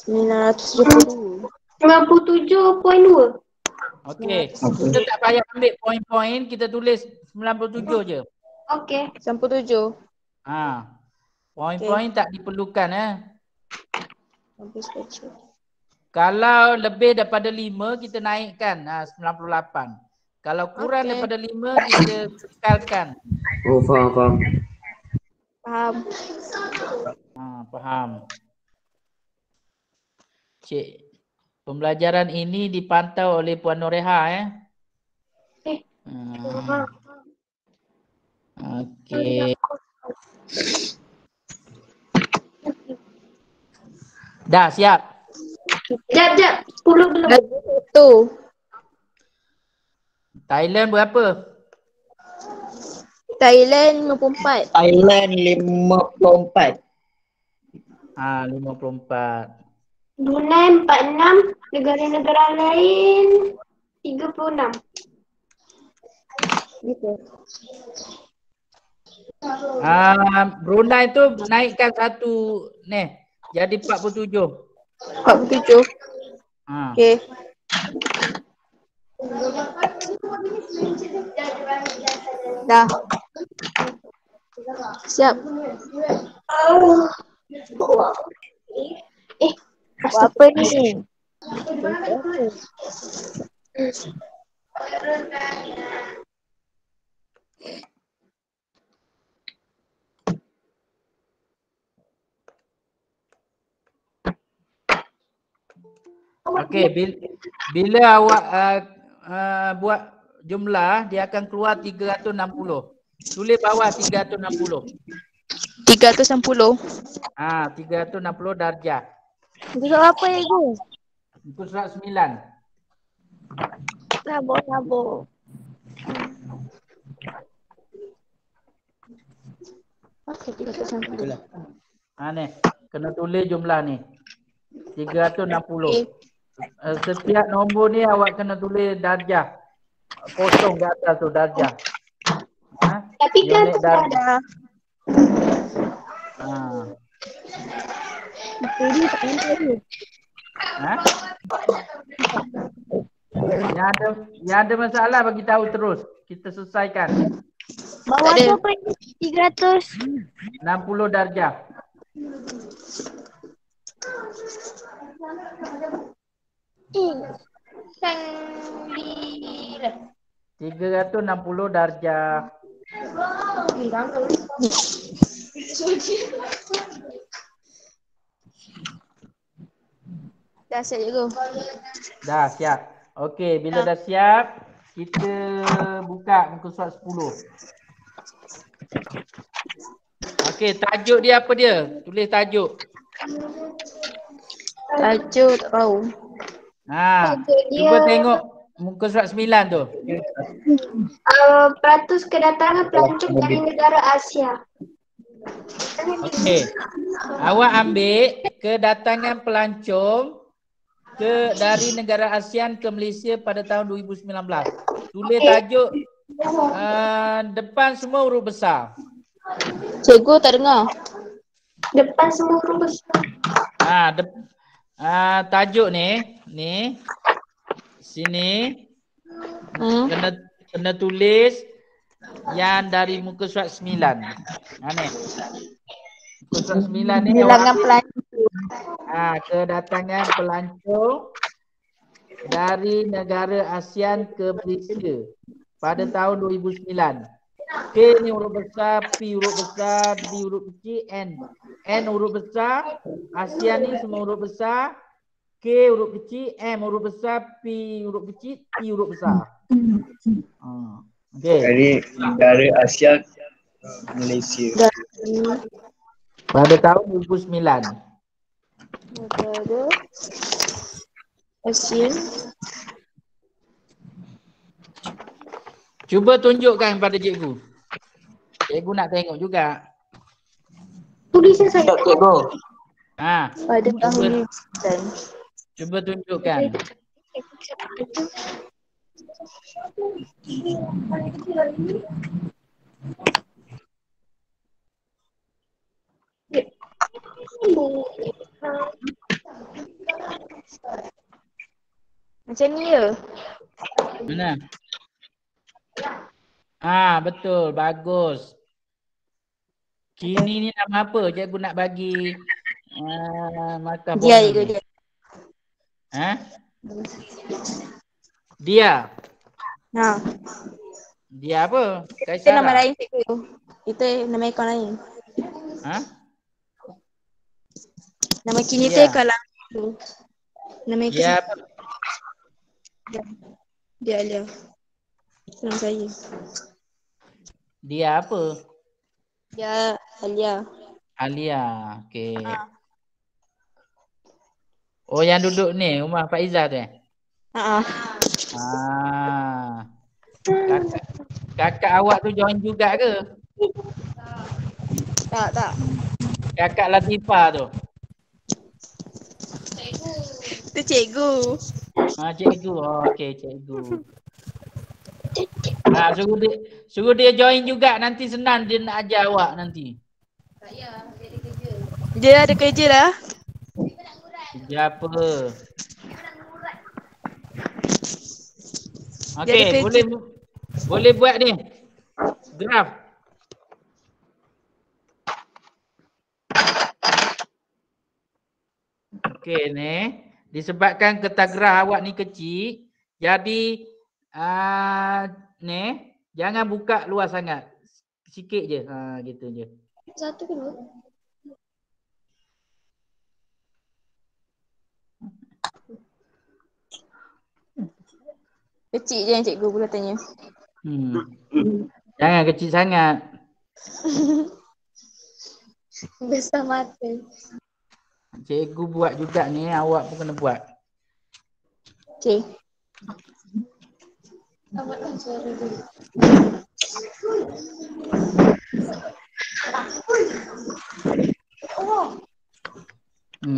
972. 97.2. Okey. Kita tak payah ambil poin-poin, kita tulis 97 je. Okey. 97. Ha. Poin-poin tak diperlukan Habis baca. Kalau lebih daripada 5 kita naikkan 98. Kalau kurang daripada 5 kita kekalkan. Oh, faham. Faham. Faham. Cik, pembelajaran ini dipantau oleh Puan Noreha Okey. Dah siap? Jap. 10 belum. Tu. Thailand berapa? Thailand 54. Thailand 54. 54. Brunei 46. Negara-negara lain 36. Gitu. Brunei tu naikkan satu ni. Jadi 47. 47. Okey. Dah. Siap. Buat apa ni? Okey, bila awak buat jumlah, dia akan keluar 360. Tulis bawah 360. 360. 360 darjah. Itu apa Ibu? Muka surat 9. Sabar. Okey, 360. Ni, kena tulis jumlah ni. 360. Setiap nombor ni awak kena tulis darjah. Kosong ke atas tu darjah. Tapi kan tu darjah. Yang ada masalah bagi tahu terus. Kita selesaikan. bawah tu apa? 300. 60 darjah. Sembilan. 360 darjah. Dah siap cikgu. Dah siap. Okey, bila dah siap, kita buka muka surat 10. Okey, tajuk dia apa dia? Tulis tajuk. Tajuk tak tahu. Cuba tengok muka surat 9 tu. Peratus kedatangan pelancong dari negara Asia. Okey. Awak ambil kedatangan pelancong dari negara ASEAN ke Malaysia pada tahun 2019. Tulis tajuk depan semua huruf besar. Cikgu tak dengar. Depan semua huruf besar. Tajuk ni sini kena tulis yang dari muka surat 9. Ni. Muka surat 9 ni bilangan pelancong. Kedatangan pelancong dari negara ASEAN ke Malaysia pada tahun 2009. K ni huruf besar, P huruf besar, D huruf kecil, N huruf besar, ASEAN ni semua huruf besar, K huruf kecil, M huruf besar, P huruf kecil, T huruf besar. Okey. Dari negara Asia Malaysia. Pada tahun 2009. Negara ASEAN. Cuba tunjukkan pada cikgu. Cikgu nak tengok juga. Tulisan saya. Cikgu. Pada tahun 2009. Cuba tunjukkan. Macam ni ya? Mana? Ah, betul. Bagus. Kini ni nama apa? Cikgu nak bagi markah Dia bonus cikgu ni. dia. Ha? Dia. Ha. Dia apa? Itu Kaisara. nama lain cikgu. Itu nama akaun lain. Ha? Nama kini tu Dia. akaun lain. Nama akaun Dia apa? Dia Alia. Nama saya. Dia apa? Dia Alia. Alia. Okey. Ha. Oh, yang duduk ni rumah Pak Izzah tu eh? Ha. Ah. Kakak awak tu join juga ke? Tak. Kakak Latifah tu. Tu cikgu. Cikgu. Oh, okey, cikgu. Suruh dia join juga, nanti senang dia nak ajar awak nanti. Dia ada kerja lah. Kerja apa? Dia ada Okey, kerja. boleh buat ni. Graf. Okey ni, disebabkan kertas graf awak ni kecil, jadi ni jangan buka luas sangat. Sikit je. Gitu je. Satu ke dua? Kecil je yang cikgu pula tanya. Jangan kecil sangat. Besar mata. Cikgu buat juga ni, awak pun kena buat. Okey. Awaklah suara dulu.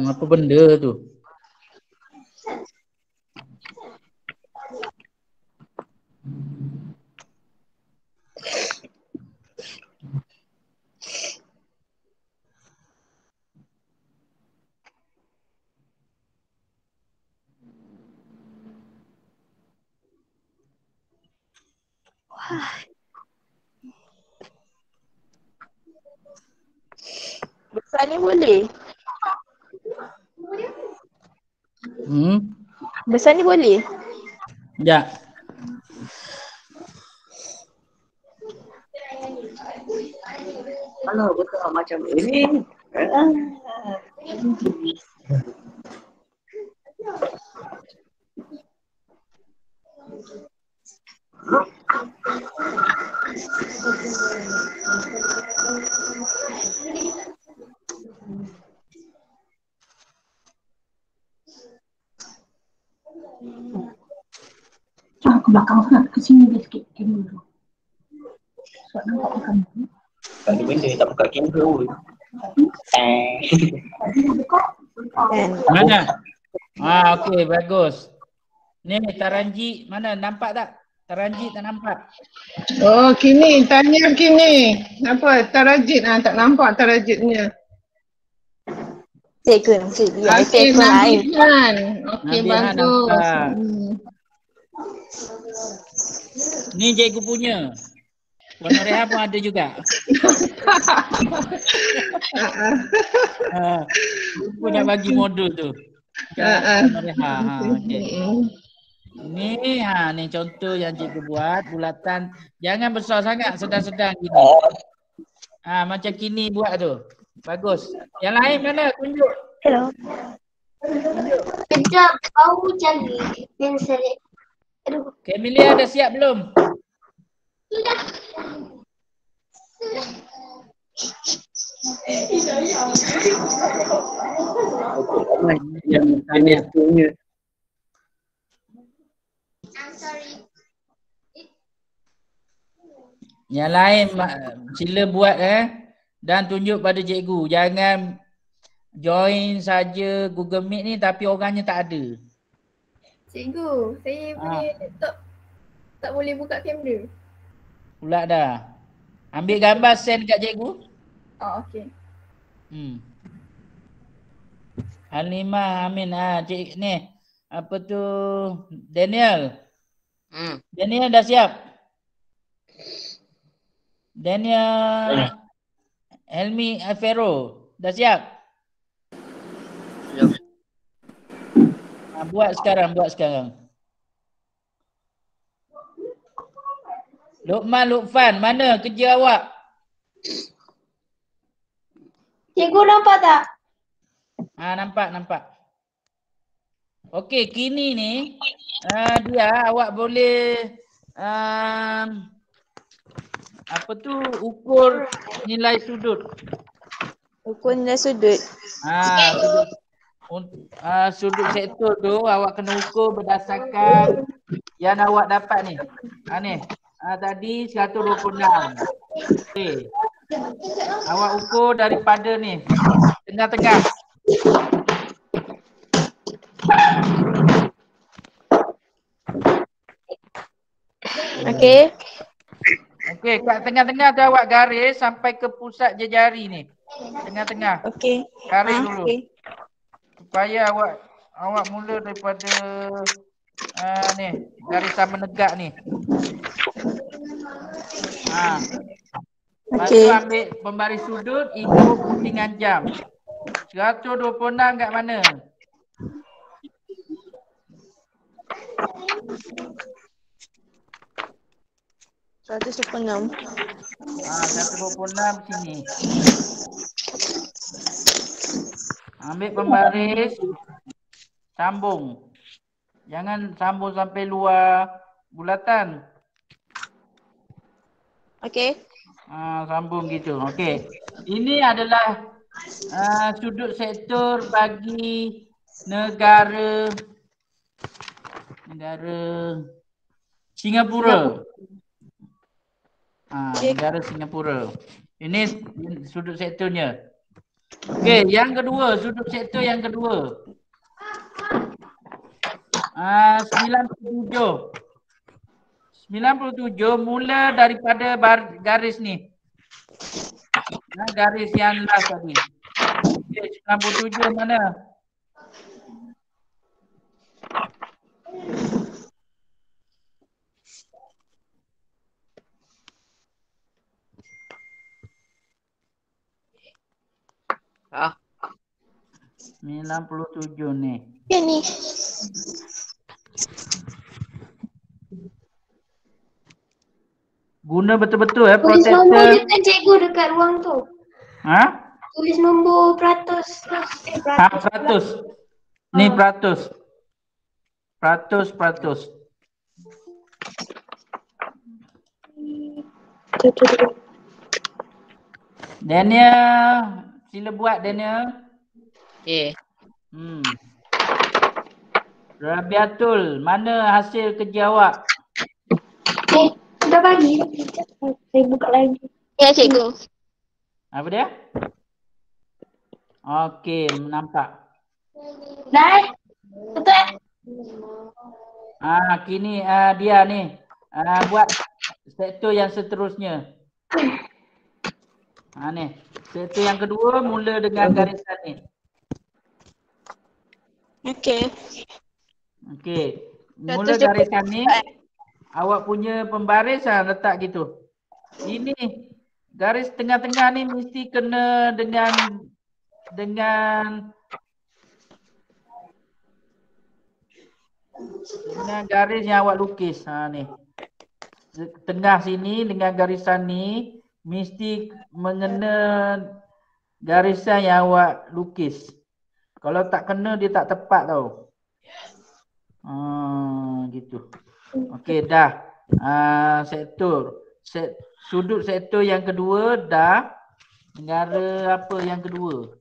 Apa benda tu? Besar ni boleh? Besar ni boleh? Ya. Kalau betul macam ini. Ke belakang sangat, ke sini dia sikit kamera tu. Sebab nampak belakang tu. Tak ada benda, tak buka kamera pun. Mana? Okey, bagus. Ni Taranji mana? Nampak tak? Taranji tak nampak. Oh, kini tanya kini. Apa? Tarajit tak nampak tarajitnya. Cikgu. Ya, itu Okey, akaun lain. Nabihan. Okey, Nabihan bagus. nampak. Ni cikgu punya. Puan Noreha pun ada juga. Aku nak bagi modul tu. Puan Noreha. Okay. Ni ni contoh yang cikgu buat, bulatan. Jangan besar sangat, sedang-sedang gini. Macam kini buat tu. Bagus. Yang lain mana? Tunjuk. Hello. Kejap, bau cari pensel. Aduh. Camelia dah siap belum? Sudah. I'm sorry. Yang lain sila buat dan tunjuk pada cikgu. Jangan join saja Google Meet ni tapi orangnya tak ada. Cikgu, saya punya laptop Tak boleh buka kamera. Pula dah. Ambil gambar send kat cikgu. Oh, okey. Halimah Amin. Cik ni. Apa tu? Daniel. Daniel dah siap? Daniel Helmi Alfero. Dah siap? Siap. Buat sekarang. Luqman, Lutfan, mana kerja awak? Cikgu nampak tak? Nampak. Okey, kini ni dia awak boleh apa tu ukur nilai sudut. Ukur nilai sudut. Sudut sektor tu awak kena ukur berdasarkan yang awak dapat ni. Ni. Tadi 126. Okey. Awak ukur daripada ni. Tengah-tengah. Okey. Okey, kat tengah-tengah tu awak garis sampai ke pusat jari ni. Tengah-tengah. Okey. Garis dulu. Okey. Supaya awak mula daripada ni, garisan menegak ni. Lepas tu ambil pembaris sudut, ikut pusingan jam. 126 kat mana? $126. 126 sini. Ambil pembaris, sambung. Jangan sambung sampai luar bulatan. Okey. Sambung gitu. Okey. Ini adalah sudut sektor bagi negara Singapura. Negara Singapura. Ini sudut sektornya. Okey, yang kedua, sudut sektor yang kedua. 97 mula daripada garis ni. Garis yang last tadi. Okay, 97 mana? Ah. 97 ni. Ya ni. Guna betul-betul Tulis protector. nombor je kan cikgu dekat ruang tu. Tulis nombor peratus. Peratus. Ni peratus. Peratus. Daniel, sila buat Daniel. Okey. Rabiatul, mana hasil kerja awak? Dah bagi. Saya buka lagi. Ya, cikgu. Apa dia? Okey, nampak. Dah. Betul. Kini dia ni buat sektor yang seterusnya. Ni. Sektor yang kedua mula dengan garisan ni. Okey. Mula garisan ni. Awak punya pembaris letak gitu. Ini garis tengah-tengah ni mesti kena dengan garis yang awak lukis. Ni. Tengah sini dengan garisan ni mesti mengena garisan yang awak lukis. Kalau tak kena dia tak tepat tau. Gitu. Okey, dah. Sektor. Sudut sektor yang kedua dah. Negara apa yang kedua?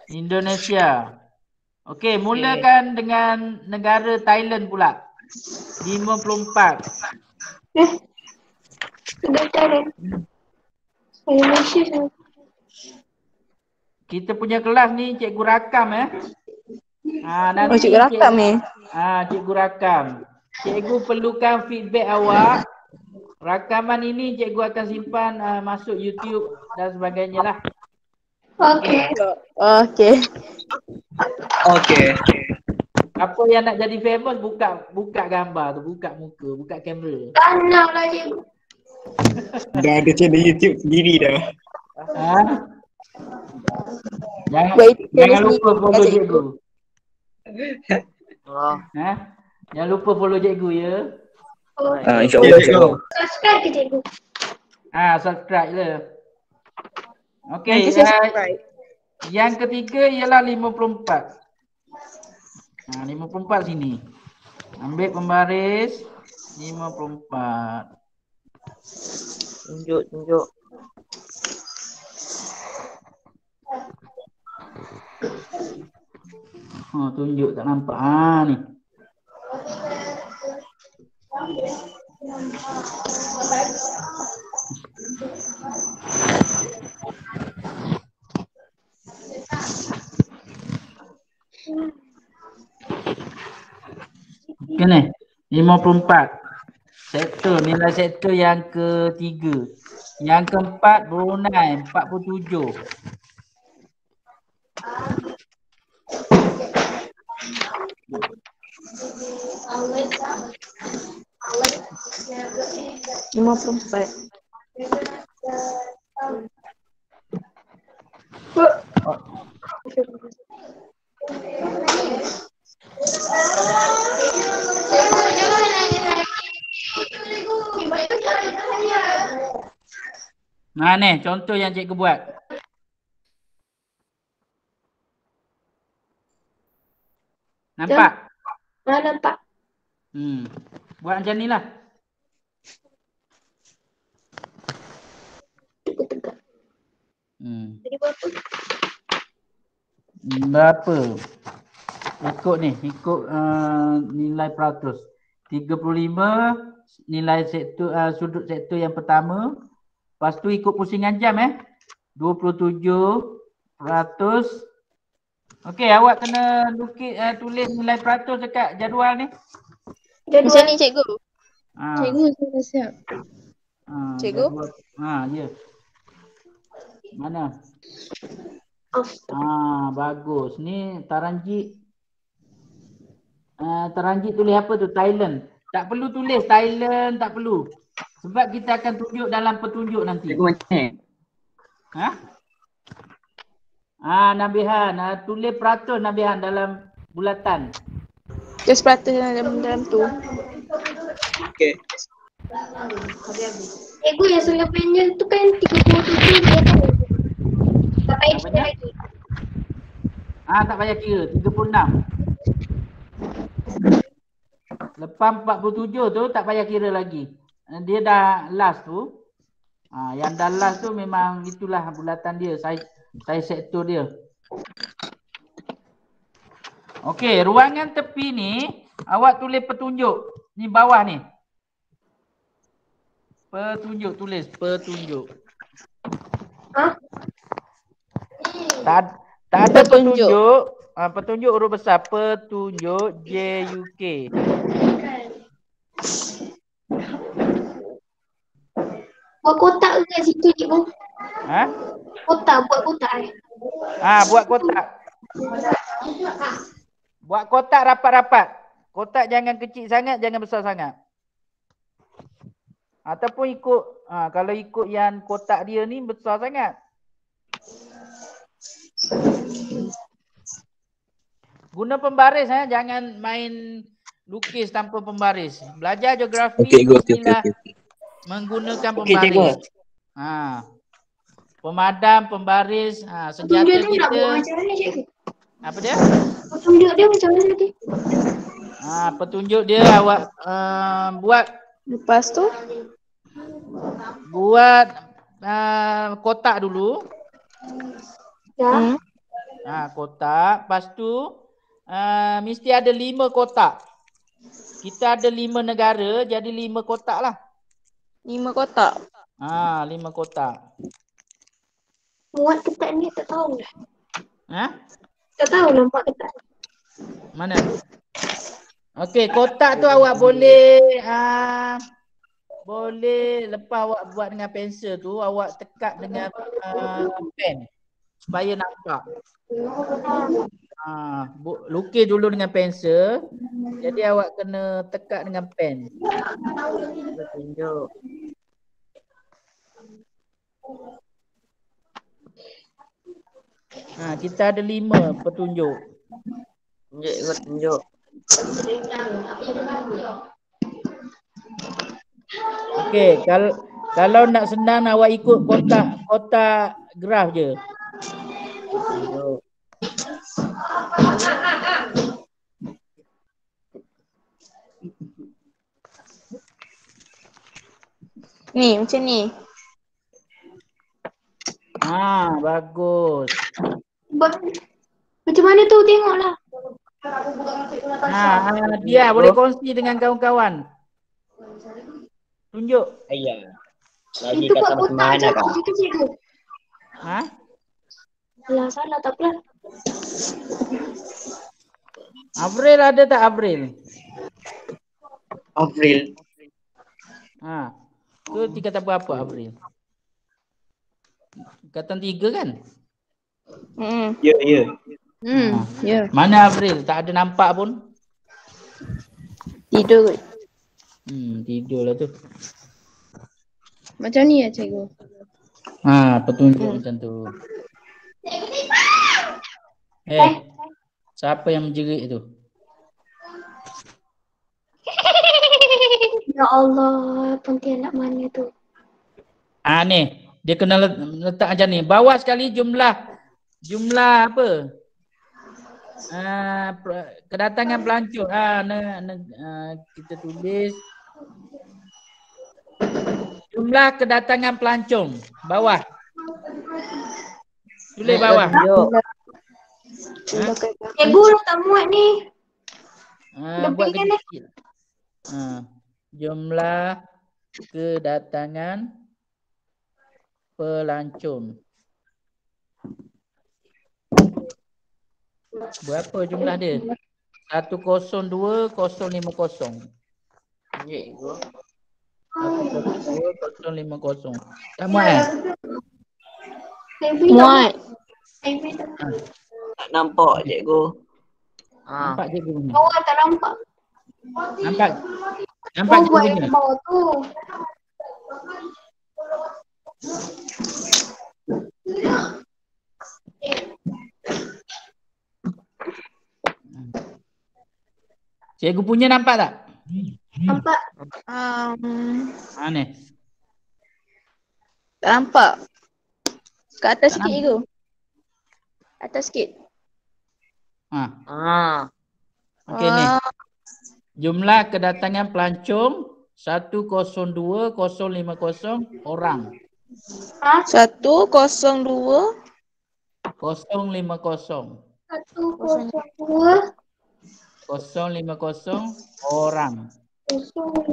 Indonesia. Okey, mulakan dengan negara Thailand pula. 54. Sudah Thailand. Indonesia. Kita punya kelas ni cikgu rakam nanti cikgu rakam ni. Cikgu rakam. Cikgu perlukan feedback awak. Rakaman ini cikgu akan simpan masuk YouTube dan sebagainya lah. Okey. Okey. Okey. Apa yang nak jadi famous, buka gambar tu, buka muka, buka kamera. Tak nak lah cikgu. Dah ada channel YouTube sendiri dah. Ha? Baik, Jangan terus lupa ni, follow cikgu. cikgu. Oh. Ha? Jangan lupa follow cikgu ya. InsyaAllah cikgu. Subscribe ke cikgu. Subscribe je. Okey, Nanti saya subscribe. yang ketiga ialah 54. 54 sini. Ambil pembaris 54. Tunjuk. Tunjuk tak nampak. Ni. Okey ni. 54. Sektor, nilai sektor yang ketiga. Yang keempat Brunei 47. Lima puluh empat. Nah ni contoh yang cikgu buat. Nampak? Nampak. Buat macam ni lah. Jadi berapa? Berapa? Ikut ni, ikut nilai peratus. 35 nilai sektor sudut sektor yang pertama. Lepas tu ikut pusingan jam 27%. Okey, awak kena tulis nilai peratus dekat jadual ni. Macam ni cikgu. Cikgu saya dah siap. Cikgu? Ya. Mana? Oh. Bagus. Ni Taranjit. Taranjit tulis apa tu? Thailand. Tak perlu tulis Thailand, tak perlu. Sebab kita akan tunjuk dalam petunjuk nanti. Cikgu macam ni. Nabihan. Tulis peratus Nabihan dalam bulatan. Just peratus dalam tu. Okey. Cikgu yang sudah panjang tu kan 37 dia tahu. Tak payah kira lagi. Tak payah kira. 36. Lepas 47 tu tak payah kira lagi. Dia dah last tu. Yang dah last tu memang itulah bulatan dia. Saiz sektor dia. Okey, ruangan tepi ni awak tulis petunjuk. Ni bawah ni. Petunjuk, tulis petunjuk. Tak ada petunjuk. Petunjuk huruf besar. Petunjuk JUK. Buat kotak ke kat situ cikgu? Buat kotak buat kotak. Buat kotak rapat-rapat. Kotak jangan kecil sangat, jangan besar sangat. Ataupun ikut, kalau ikut yang kotak dia ni besar sangat. Guna pembaris, jangan main lukis tanpa pembaris. Belajar geografi menggunakan pembaris. Pemadam, pembaris, senjata petunjuk dia kita. nak buat macam mana cikgu? Apa dia? Petunjuk dia macam mana tadi? Petunjuk dia awak buat. Lepas tu buat kotak dulu. Ya. Kotak. Lepas tu mesti ada 5 kotak. Kita ada 5 negara, jadi 5 kotak lah. 5 kotak. 5 kotak. Muat ketat ni tak tahu lah. Ha? Tak tahu nampak ketat. Mana? Okey, kotak tu awak boleh boleh lepas awak buat dengan pensel tu, awak tekat dengan pen supaya nampak. Lukis dulu dengan pensel. Jadi awak kena tekat dengan pen. Kita tunjuk. Kita ada 5 petunjuk. Tunjuk. Okey, kalau nak senang awak ikut kotak graf je. Tunjuk. Ni macam ni. Bagus. Macam mana tu, tengoklah. Dia boleh kongsi dengan kawan-kawan. Tunjuk. Ayah. Lagi kata macam mana kak? Alah, salah tak apalah. Avril ada tak Avril? Avril. Tu tingkatan berapa Avril? Tingkatan 3 kan? Ya. Ya. Mana Avril? Tak ada nampak pun. Tidur kot. Tidur lah tu. Macam ni ya cikgu. Petunjuk macam tu. Siapa yang menjerit tu? Ya Allah, pontianak mana tu? Ni. Dia kena letak macam ni. Bawah sekali jumlah apa? Kedatangan pelancong. Kita tulis jumlah kedatangan pelancong. Bawah. Tulis bawah. Cikgu tak muat ni. Buat kecil. Jumlah kedatangan pelancong. Berapa jumlah dia? 102,050. 102,050. Tak muat? Muat. Tak nampak cikgu. Nampak cikgu punya? Bawah tak nampak. Nampak cikgu buat punya? yang bawah tu. Cikgu punya nampak tak? Nampak. Ni. Tak nampak. Kat atas Tak sikit cikgu. Atas sikit. Okey ni. Jumlah kedatangan pelancong 102,050 orang. 102 050. 102 050 orang. 050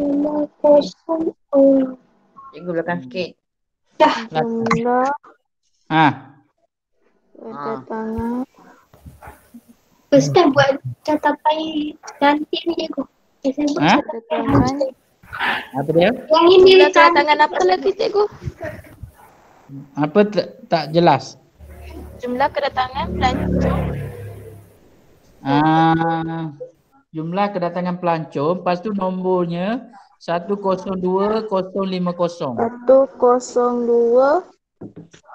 orang. Cikgu belakang sikit. jumlah kedatangan. Ustaz buat catatan cantik ni cikgu. Saya buat Kedatangan. Apa dia? Yang ini Jumlah kedatangan apa lagi cikgu? Apa tak jelas? Jumlah kedatangan pelancong. Jumlah kedatangan pelancong, lepas tu nombornya 102,050. 102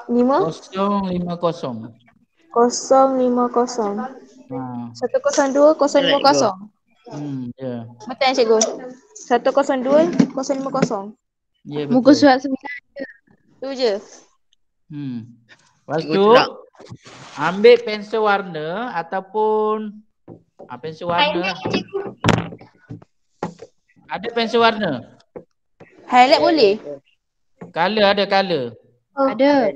5 050. 050. 102 050. Ya. Betul kan cikgu? 102 050. Ya betul. Muka surat 9 je. Tu je. Lepas tu ambil pensel warna ataupun pensel warna. Ada pensel warna? Highlight boleh? Color ada color? Ada.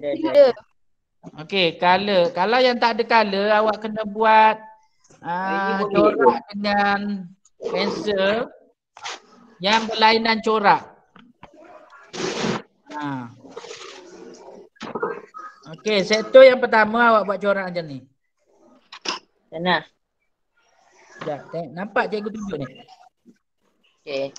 Okey, color. Kalau yang tak ada color, awak kena buat corak dengan pensel yang berlainan corak. Okey, sektor yang pertama awak buat corak macam ni. Sana. Sekejap. Nampak cikgu tunjuk ni? Okey.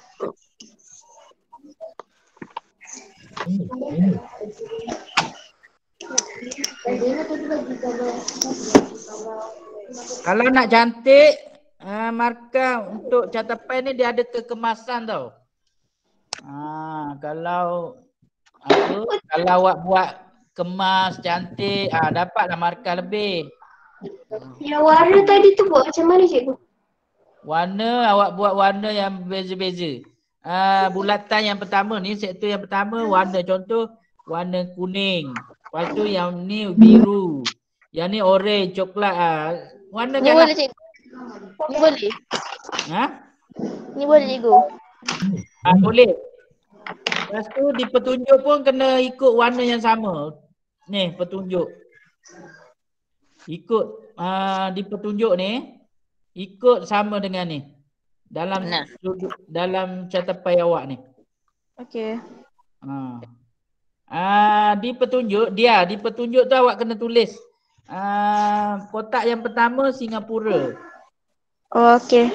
Kalau nak cantik, markah untuk catatan ni dia ada kekemasan tau. Kalau kalau awak buat kemas cantik, dapatlah markah lebih. Yang warna tadi tu buat macam mana cikgu? Warna awak buat warna yang beza-beza. Bulatan yang pertama ni, sektor yang pertama warna, contoh warna kuning. Lepas tu yang ni biru. Yang ni orange, coklat. Warna Ni boleh cikgu. Ni boleh. Ni boleh cikgu. Boleh. Lepas tu di petunjuk pun kena ikut warna yang sama. Ni petunjuk. Ikut di petunjuk ni ikut sama dengan ni. Dalam catatan awak ni. Okey. Di petunjuk tu awak kena tulis kotak yang pertama Singapura. Okey.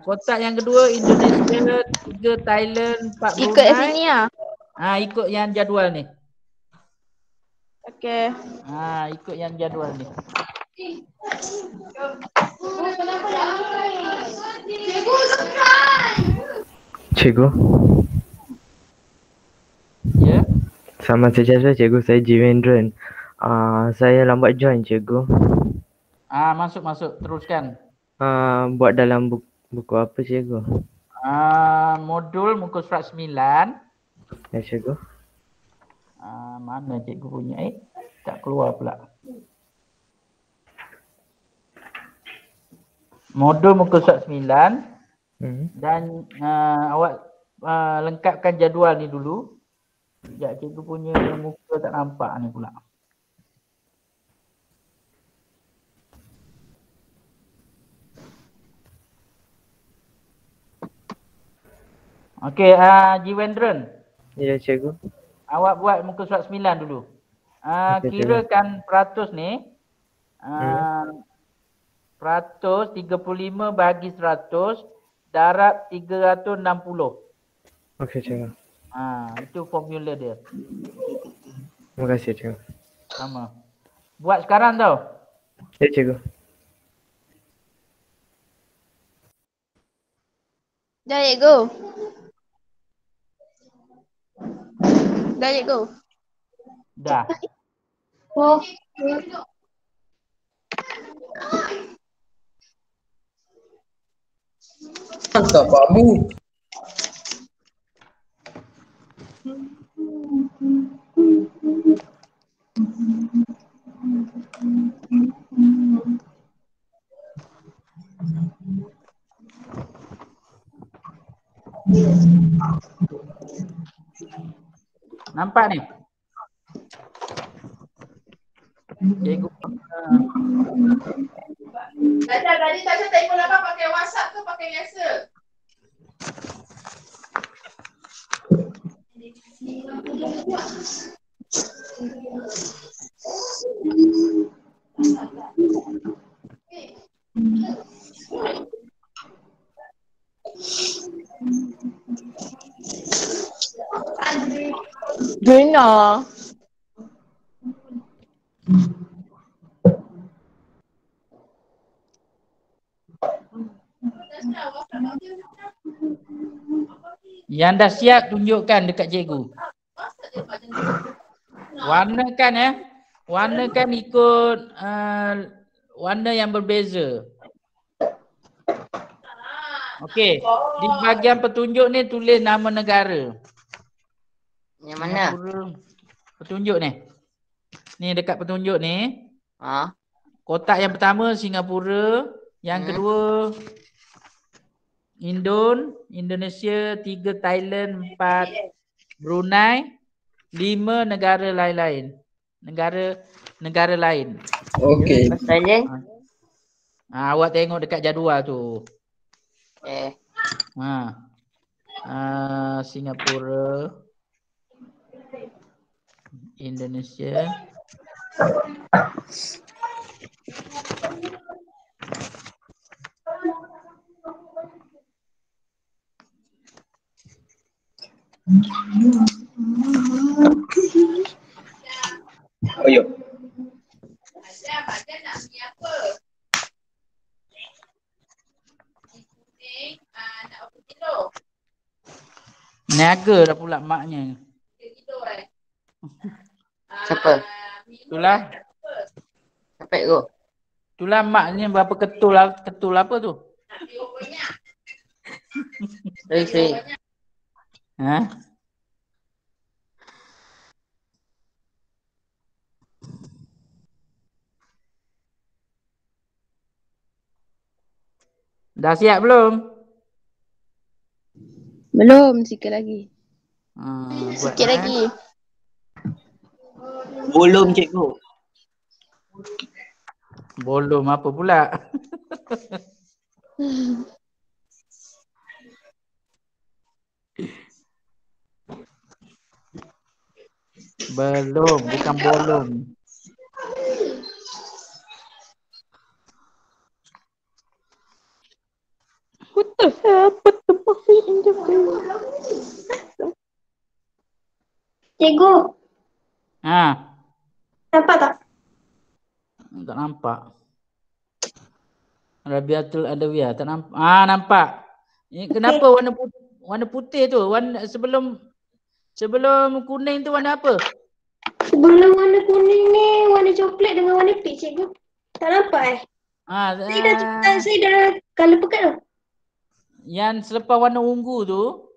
Kotak yang kedua Indonesia, 3 Thailand, 4 Brunei. Ikut sini lah. Ikut yang jadual ni. Okey. Ikut yang jadual ni. Cikgu. Ya. Selamat sejahtera cikgu, saya Jivendran. Saya lambat join cikgu. Masuk, teruskan. Buat dalam buku apa cikgu? Modul muka surat 9. Ya cikgu. Mana cikgu punya? Tak keluar pula. Modul muka surat 9. Dan awak lengkapkan jadual ni dulu. Sekejap, cikgu punya muka tak nampak ni pula. Okey, Jivendran. Ya cikgu. Awak buat muka surat 9 dulu. Kirakan peratus ni. Peratus 35 bagi 100 darab 360. Okey cikgu. Itu formula dia. Terima kasih cikgu. Sama. Buat sekarang tau. Ya cikgu. Dah cikgu. Dah cikgu. Dah. Oh. Tak kamu. Nampak ni? Cikgu. Tadi tak telefon apa pakai WhatsApp ke pakai biasa? Guna. Yang dah siap tunjukkan dekat cikgu. Warnakan Warnakan ikut warna yang berbeza. Okey, di bahagian petunjuk ni tulis nama negara. Yang mana? Petunjuk ni. Ni dekat petunjuk ni. Kotak yang pertama Singapura, yang kedua Indonesia, 3 Thailand, 4 Brunei, 5 negara lain-lain. Negara lain. Okey. Thailand. Awak tengok dekat jadual tu. Singapura, Indonesia. Niaga dah pula maknya. Siapa? Itulah. Siapa tu? Itulah maknya berapa ketul apa tu? Seri. Ha? Dah siap belum? Belum, sikit lagi. Buat Sikit lagi. Belum cikgu. Belum apa pula? Belum, bukan bolong. What the hell? Put the puppy in the food. Cikgu, Ha, nampak tak? tak nampak. Rabiatul Adawiyah, tak nampak. Ah, nampak. Ini kenapa warna putih tu? Warna sebelum kuning tu warna apa? Sebelum warna kuning ni, warna coklat dengan warna pink, cikgu. Tak nampak Saya dah colour pekat tu. Yang selepas warna ungu tu,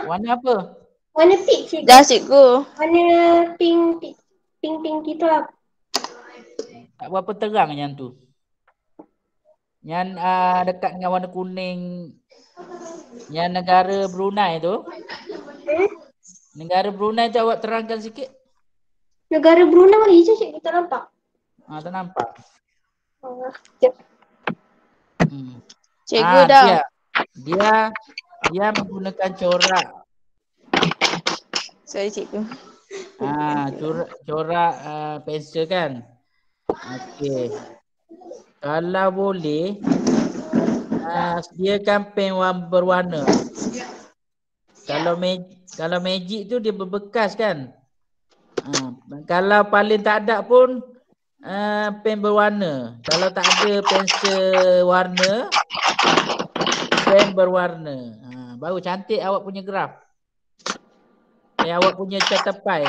warna apa? Warna pink, cikgu. Dah, cikgu. Warna pink gitu lah. Tak berapa terang yang tu. Yang dekat dengan warna kuning. Yang negara Brunei tu. Negara Brunei tu awak terangkan sikit. Negara Brunei warna hijau, cikgu. Tak nampak. Tak nampak. Cikgu dah. Dia menggunakan corak. Sorry, cikgu. Corak pensel kan. Okey. Kalau boleh sediakan pen berwarna. Kalau magic tu dia berbekas kan. Kalau paling tak ada pun pen berwarna. Kalau tak ada pensel warna, pen berwarna. Baru cantik awak punya graf. Awak punya catapai.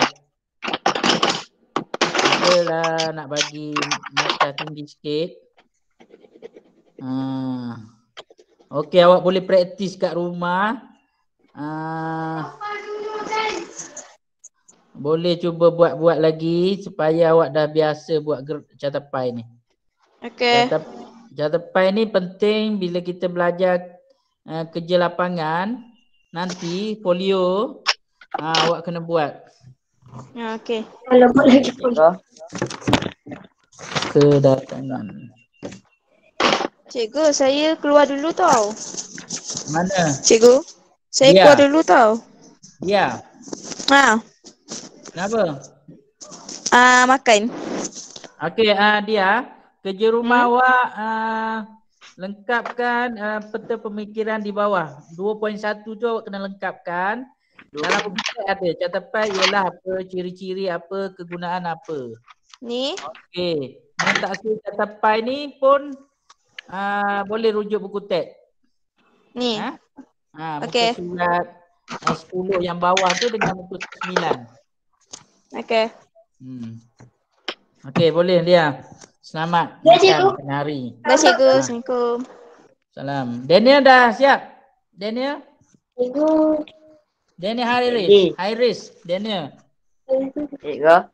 Adalah nak bagi mata tinggi sikit. Okey, awak boleh praktis kat rumah. Boleh cuba buat lagi supaya awak dah biasa buat catapai ni. Okey. Catapai ni penting bila kita belajar kerja lapangan. Nanti folio awak kena buat. Okey. Kalau buat lagi folio. Kedatangan. Cikgu, saya keluar dulu tau. Mana? Cikgu, saya keluar dulu tau. Ya. Kenapa? Makan. Okey, dia kerja rumah awak lengkapkan peta pemikiran di bawah. 2.1 tu awak kena lengkapkan. Dalam buku ada catapai ialah apa, ciri-ciri apa, kegunaan apa. Ni? Okey. Mentaksir catapai ni pun boleh rujuk buku teks. Ni? Okey. Surat 10 yang bawah tu dengan buku 9. Okey. Okey, boleh dia. Selamat makan hari. Dah, cikgu. Assalamualaikum. Salam. Daniel dah siap? Daniel? Cikgu. Daniel Hairis. Daniel. Cikgu.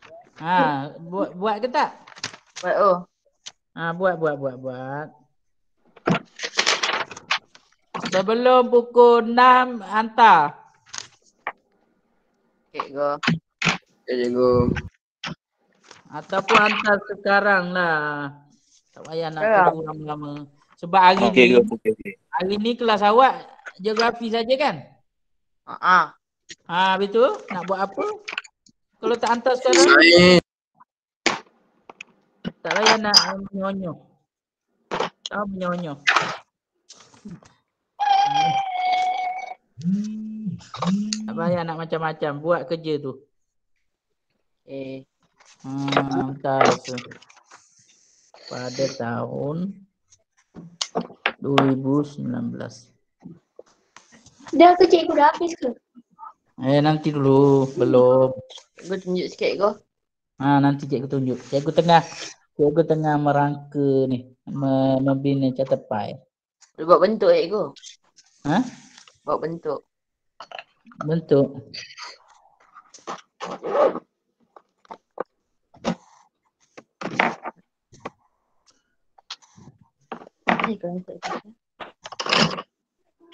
Buat ke tak? Buat. Buat. Sebelum pukul 6 hantar. Cikgu. Cikgu. Ataupun hantar sekarang lah. Tak payah nak tunggu lama-lama. Sebab hari ni kelas awak geografi saja kan? Betul? Nak buat apa? Kalau tak hantar sekarang, tak payah nak menyonyoh. Menyonyoh. Tak payah nak macam-macam. Buat kerja tu. Hantar pada tahun 2019. Dah ke cikgu, dah habis ke? Nanti dulu, belum. Cikgu tunjuk sikit go. Nanti cikgu tunjuk. Cikgu tengah merangka ni, membina catepai. Buat bentuk cikgu. Ha? Buat bentuk. Bentuk.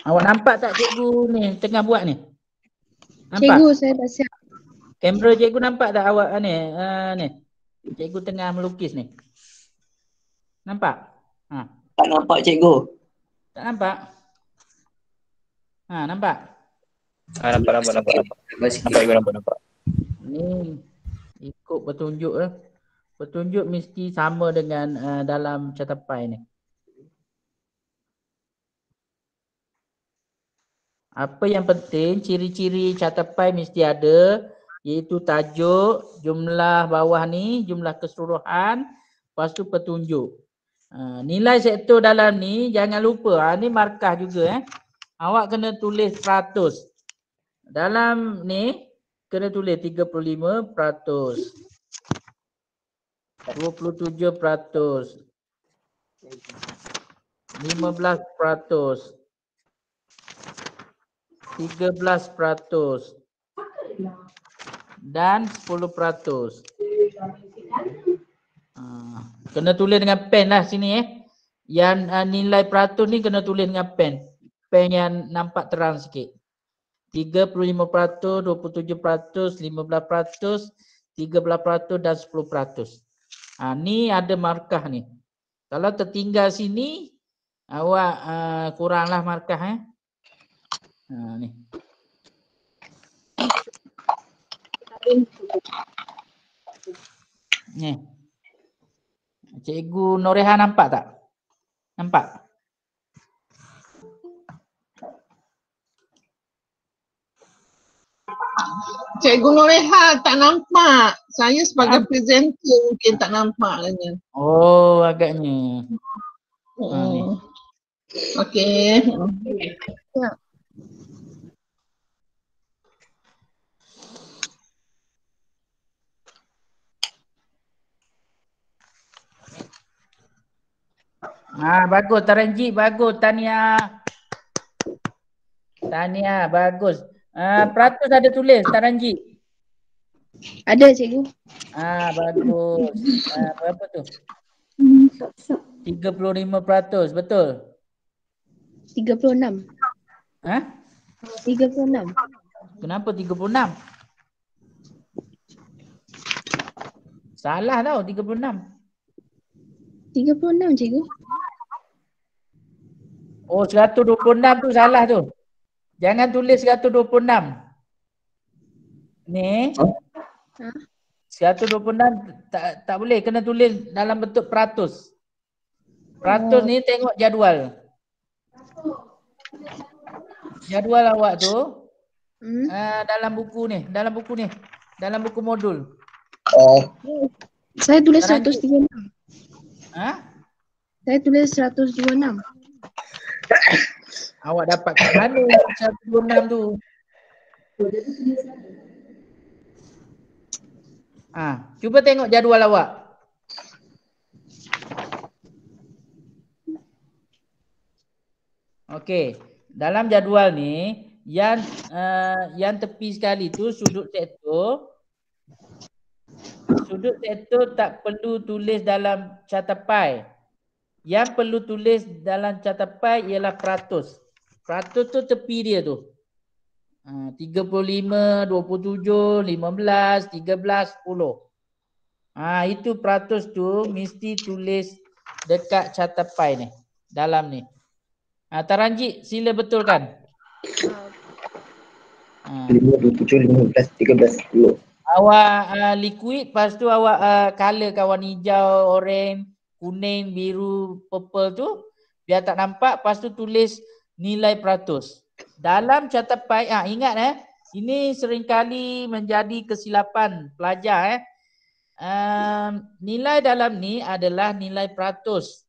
Awak nampak tak cikgu ni tengah buat ni? Nampak? Cikgu, saya tak siap. Kamera cikgu nampak tak awak ni? Ni. Cikgu tengah melukis ni. Nampak? Tak nampak cikgu. Tak nampak? Nampak? Nampak. Ni ikut petunjuk lah. Petunjuk mesti sama dengan dalam catepai ni. Apa yang penting, ciri-ciri catepai mesti ada, iaitu tajuk, jumlah bawah ni, jumlah keseluruhan, lepas tu petunjuk. Nilai sektor dalam ni jangan lupa, ni markah juga Awak kena tulis 100. Dalam ni kena tulis 35%, 27%, 15%. 13% dan 10%. Kena tulis dengan pen lah sini Yang nilai peratus ni kena tulis dengan pen. Pen yang nampak terang sikit. 35%, 27%, 15%, 13% dan 10%. Ni ada markah ni. Kalau tertinggal sini, awak kuranglah markah ni. Ni. Cikgu Noreha nampak tak? Nampak? Cikgu Noreha tak nampak. Saya sebagai presenter mungkin tak nampak lagi. Oh, agaknya. Ni. Okey. Bagus Taranji, bagus Tania. Tania, bagus. Peratus ada tulis Taranji? Ada cikgu. Bagus. Berapa tu? 35%, betul? 36. 36. Kenapa 36? Salah tau 36. 36 cikgu. Oh, 126 tu salah tu. Jangan tulis 126. Ni. 126 tak boleh, kena tulis dalam bentuk peratus. Peratus ni tengok jadual. Jadual awak tu dalam buku ni, dalam buku modul. Saya tulis 136. Saya tulis 126. Awak dapat kat mana 126 tu? Cuba tengok jadual awak. Okey, dalam jadual ni yang tepi sekali tu sudut sektor. Sudut sektor tak perlu tulis dalam catepai. Yang perlu tulis dalam catepai ialah peratus. Peratus tu tepi dia tu. 35, 27, 15, 13, 10. Itu peratus tu mesti tulis dekat catepai ni. Dalam ni. Taranji, sila betulkan. 5, 27, 15, 13, 10. Awak liquid, lepas tu awak color kawan hijau, orange, kuning, biru, purple tu. Biar tak nampak, lepas tu tulis nilai peratus. Dalam catepai, ingat ini seringkali menjadi kesilapan pelajar. Nilai dalam ni adalah nilai peratus.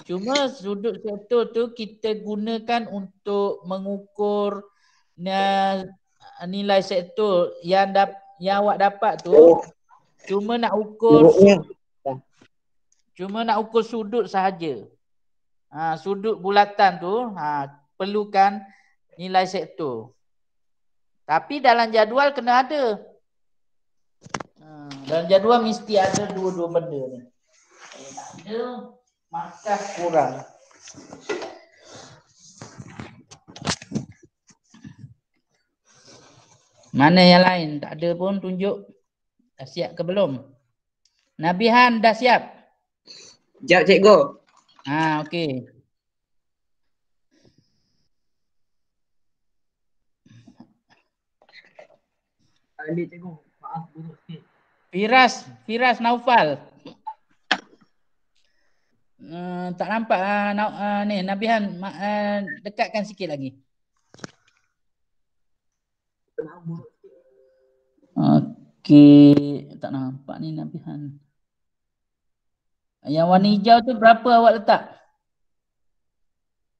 Cuma sudut sektor tu kita gunakan untuk mengukur nilai sektor yang awak dapat tu cuma nak ukur sudut sahaja. Sudut bulatan tu perlukan nilai sektor. Tapi dalam jadual kena ada. Dalam jadual mesti ada dua-dua benda ni. Tak ada, maka kurang. Mana yang lain? Tak ada pun tunjuk. Dah siap ke belum? Nabihan dah siap? Sekejap cikgu. Okey. Cikgu, maaf buruk sikit. Firas Naufal. Tak nampak ni Nabihan dekatkan sikit lagi. Okey, tak nampak ni Nabihan. Yang warna hijau tu berapa awak letak?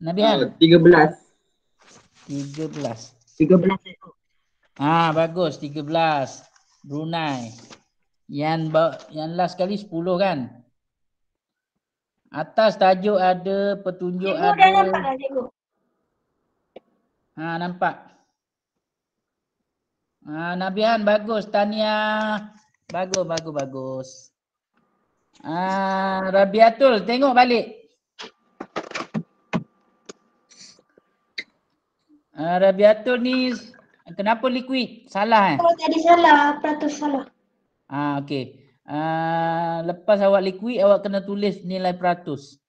Nabihan? 13. 13. 13 cikgu. Bagus 13. Brunei. Yang last kali 10 kan? Atas tajuk ada, petunjuk Cikgu ada. dah nampak dah cikgu. Nampak. Nabihan bagus, Tania. Bagus. Rabiatul, tengok balik. Rabiatul ni kenapa liquid? Salah Kalau tadi salah, peratus salah. Okey. Lepas awak liquid, awak kena tulis nilai peratus.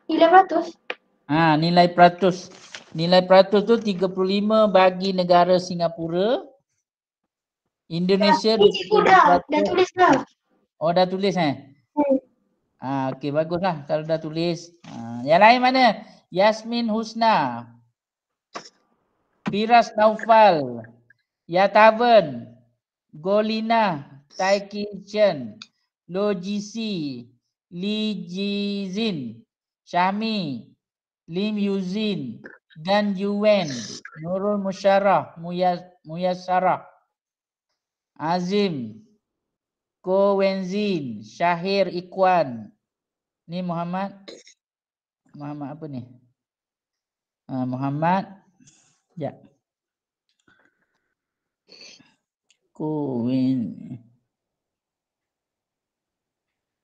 Nilai peratus? Nilai peratus. Nilai peratus tu 35 bagi negara Singapura. Indonesia Cikgu dah tulis dah. Dah tulis okey, baguslah kalau dah tulis. Yang lain mana? Yasmin Husna. Firas Naufal. Yataven. Golina. Tai Kitchen. Logisi. Li Jizin. Syami. Lim Yuzin. Gan Yuwen. Nurul Musyarah. Muyassarah. Azim. Ko Wenzin. Syahir Ikwan. Ni Muhammad apa ni? Muhammad. Ya.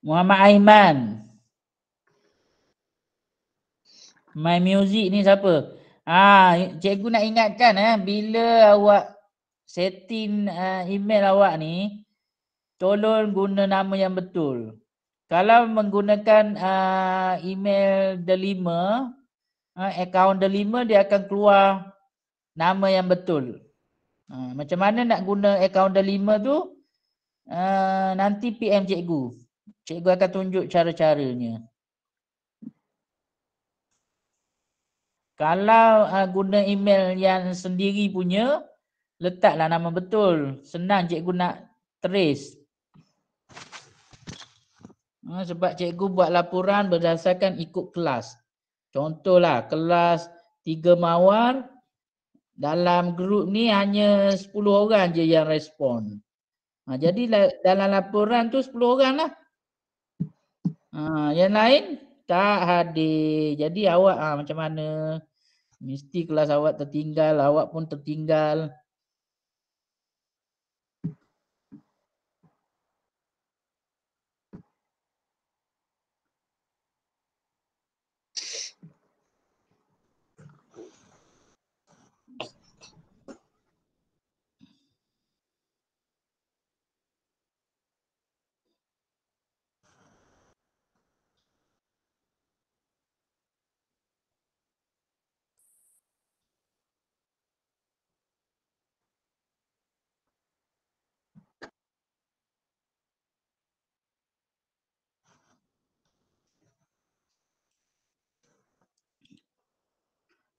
Muhammad Aiman. My Music ni siapa? Cikgu nak ingatkan bila awak setting email awak ni, tolong guna nama yang betul. Kalau menggunakan email Delima, akaun Delima, dia akan keluar nama yang betul. Macam mana nak guna akaun Delima tu? Nanti PM cikgu. Cikgu akan tunjuk cara-caranya. Kalau guna email yang sendiri punya, letaklah nama betul. Senang cikgu nak trace. Sebab cikgu buat laporan berdasarkan ikut kelas. Contohlah kelas 3 Mawar, dalam grup ni hanya 10 orang je yang respon. Jadi dalam laporan tu 10 orang lah. Yang lain tak hadir. Jadi awak macam mana? Mesti kelas awak tertinggal, awak pun tertinggal.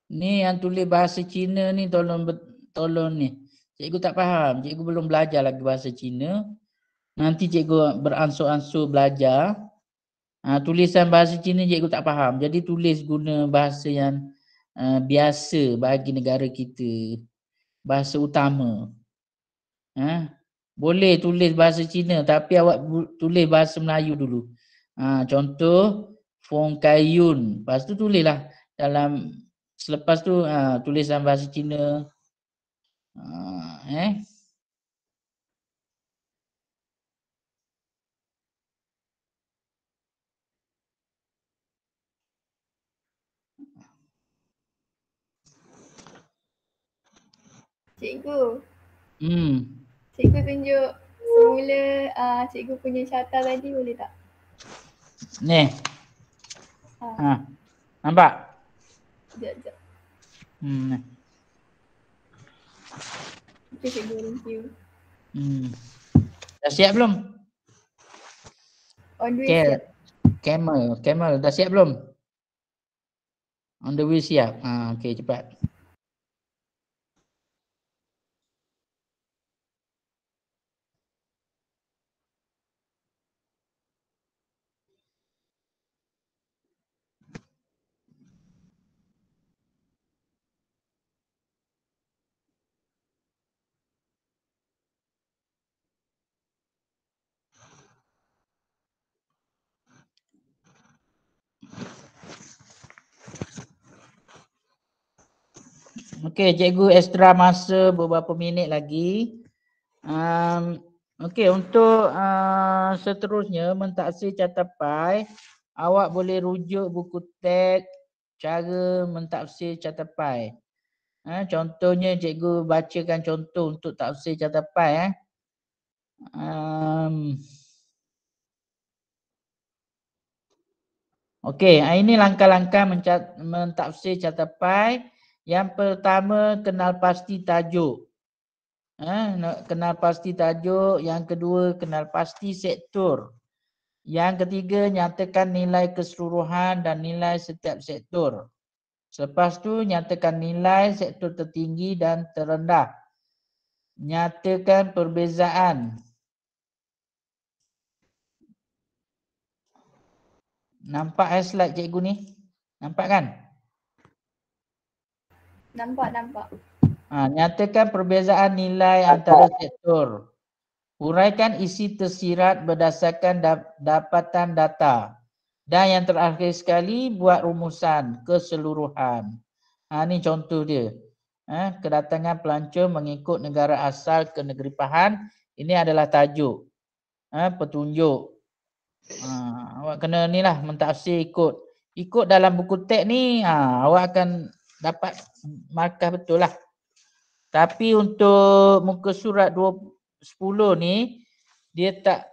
Ni yang tulis bahasa Cina ni tolong ni. Cikgu tak faham. Cikgu belum belajar lagi bahasa Cina. Nanti cikgu beransur-ansur belajar. Tulisan bahasa Cina cikgu tak faham. Jadi tulis guna bahasa yang biasa bagi negara kita. bahasa utama. Boleh tulis bahasa Cina tapi awak tulis bahasa Melayu dulu. Contoh Fong Kai Yun. Lepas tu tulislah dalam selepas tu tulis dalam bahasa Cina. Cikgu. Hmm. Cikgu tunjuk semula cikgu punya carta tadi boleh tak? Ni. Nampak? Sekejap. Ni. Okay cikgu, thank you. Dah siap belum? On the way siap. Camel dah siap belum? On the way siap. Okey cepat. Okey, cikgu extra masa beberapa minit lagi. Okey, untuk seterusnya mentaksir catapai, awak boleh rujuk buku teks cara mentaksir catapai. Contohnya cikgu bacakan contoh untuk taksir catapai. Okey, ini langkah-langkah mentaksir catapai. Yang pertama, kenal pasti tajuk. Kenal pasti tajuk. Yang kedua, kenal pasti sektor. Yang ketiga, nyatakan nilai keseluruhan dan nilai setiap sektor. Selepas tu, nyatakan nilai sektor tertinggi dan terendah. Nyatakan perbezaan. Nampak slide cikgu ni? Nampak kan? Nampak. Nyatakan perbezaan nilai antara sektor. Huraikan isi tersirat berdasarkan dapatan data. Dan yang terakhir sekali, buat rumusan keseluruhan. Ini contoh dia. Kedatangan pelancong mengikut negara asal ke negeri Pahang. Ini adalah tajuk. Petunjuk. Awak kena ni lah mentaksir ikut dalam buku teks ni. Awak akan dapat markah betul lah. Tapi untuk muka surat 10 ni dia tak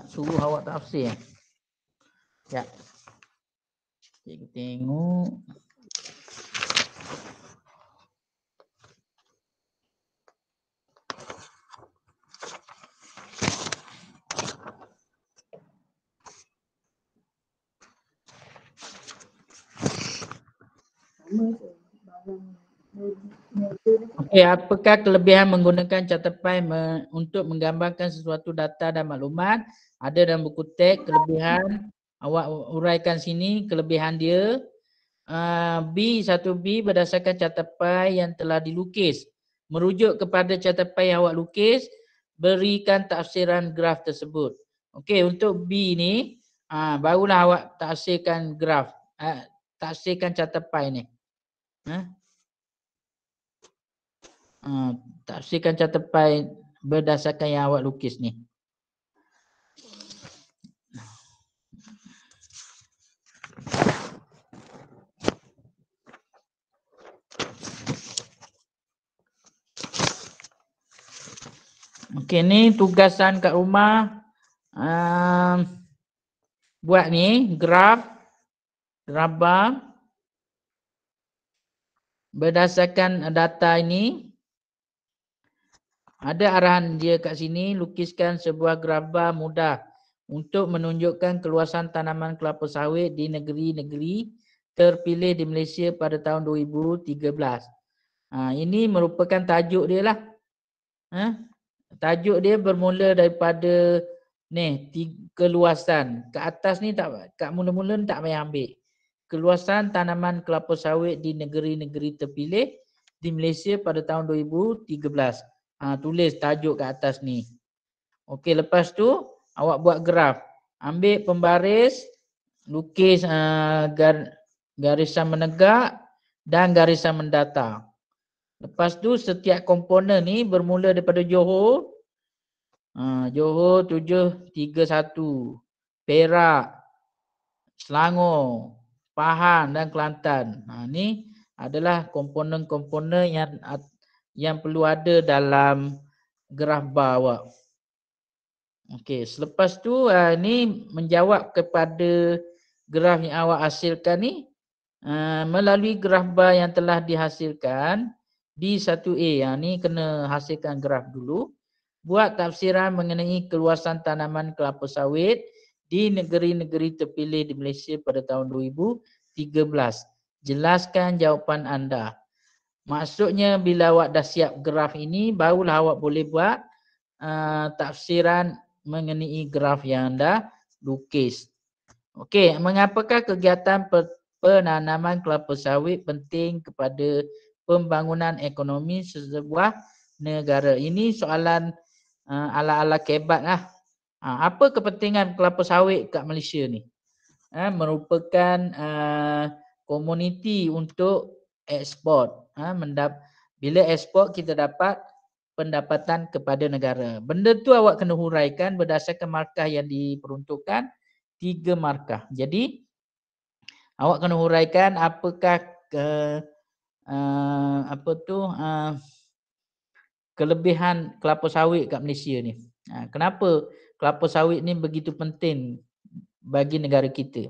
suruh awak tafsir. Ya. Cikgu tengok. Okey, apakah kelebihan menggunakan catapai untuk menggambarkan sesuatu data dan maklumat? Ada dalam buku teks kelebihan. Awak uraikan sini kelebihan dia. B berdasarkan catapai yang telah dilukis. Merujuk kepada catapai yang awak lukis, berikan tafsiran graf tersebut. Okey, untuk B ni, barulah awak tafsirkan graf, tafsirkan catapai ni. Tafsirkan catapai berdasarkan yang awak lukis ni. Okey, ni tugasan kat rumah. Buat ni graf bar berdasarkan data ini. Ada arahan dia kat sini, lukiskan sebuah graf bar mudah untuk menunjukkan keluasan tanaman kelapa sawit di negeri-negeri terpilih di Malaysia pada tahun 2013. Ini merupakan tajuk dia lah. Tajuk dia bermula daripada ni keluasan. Kat atas ni tak, kat mula-mula ni tak payah ambil. keluasan tanaman kelapa sawit di negeri-negeri terpilih di Malaysia pada tahun 2013. Tulis tajuk kat atas ni. Okey, lepas tu awak buat graf. Ambil pembaris, lukis garisan menegak dan garisan mendatar. Lepas tu setiap komponen ni bermula daripada Johor. Johor 731, Perak, Selangor, Pahang dan Kelantan. Ni adalah komponen-komponen yang perlu ada dalam graf bar awak. Okey, selepas tu ni menjawab kepada graf yang awak hasilkan ni melalui graf bar yang telah dihasilkan di 1A. Ni kena hasilkan graf dulu. Buat tafsiran mengenai keluasan tanaman kelapa sawit di negeri-negeri terpilih di Malaysia pada tahun 2013. Jelaskan jawapan anda. Maksudnya bila awak dah siap graf ini, barulah awak boleh buat tafsiran mengenai graf yang anda lukis. Okey, mengapakah kegiatan penanaman kelapa sawit penting kepada pembangunan ekonomi sebuah negara? Ini soalan ala-ala kebat lah. Apa kepentingan kelapa sawit kat Malaysia ni? Merupakan komuniti untuk ekspor. Bila ekspor kita dapat pendapatan kepada negara. Benda tu awak kena huraikan berdasarkan markah yang diperuntukkan, 3 markah. Jadi awak kena huraikan apakah kelebihan kelapa sawit kat Malaysia ni. Kenapa kelapa sawit ni begitu penting bagi negara kita?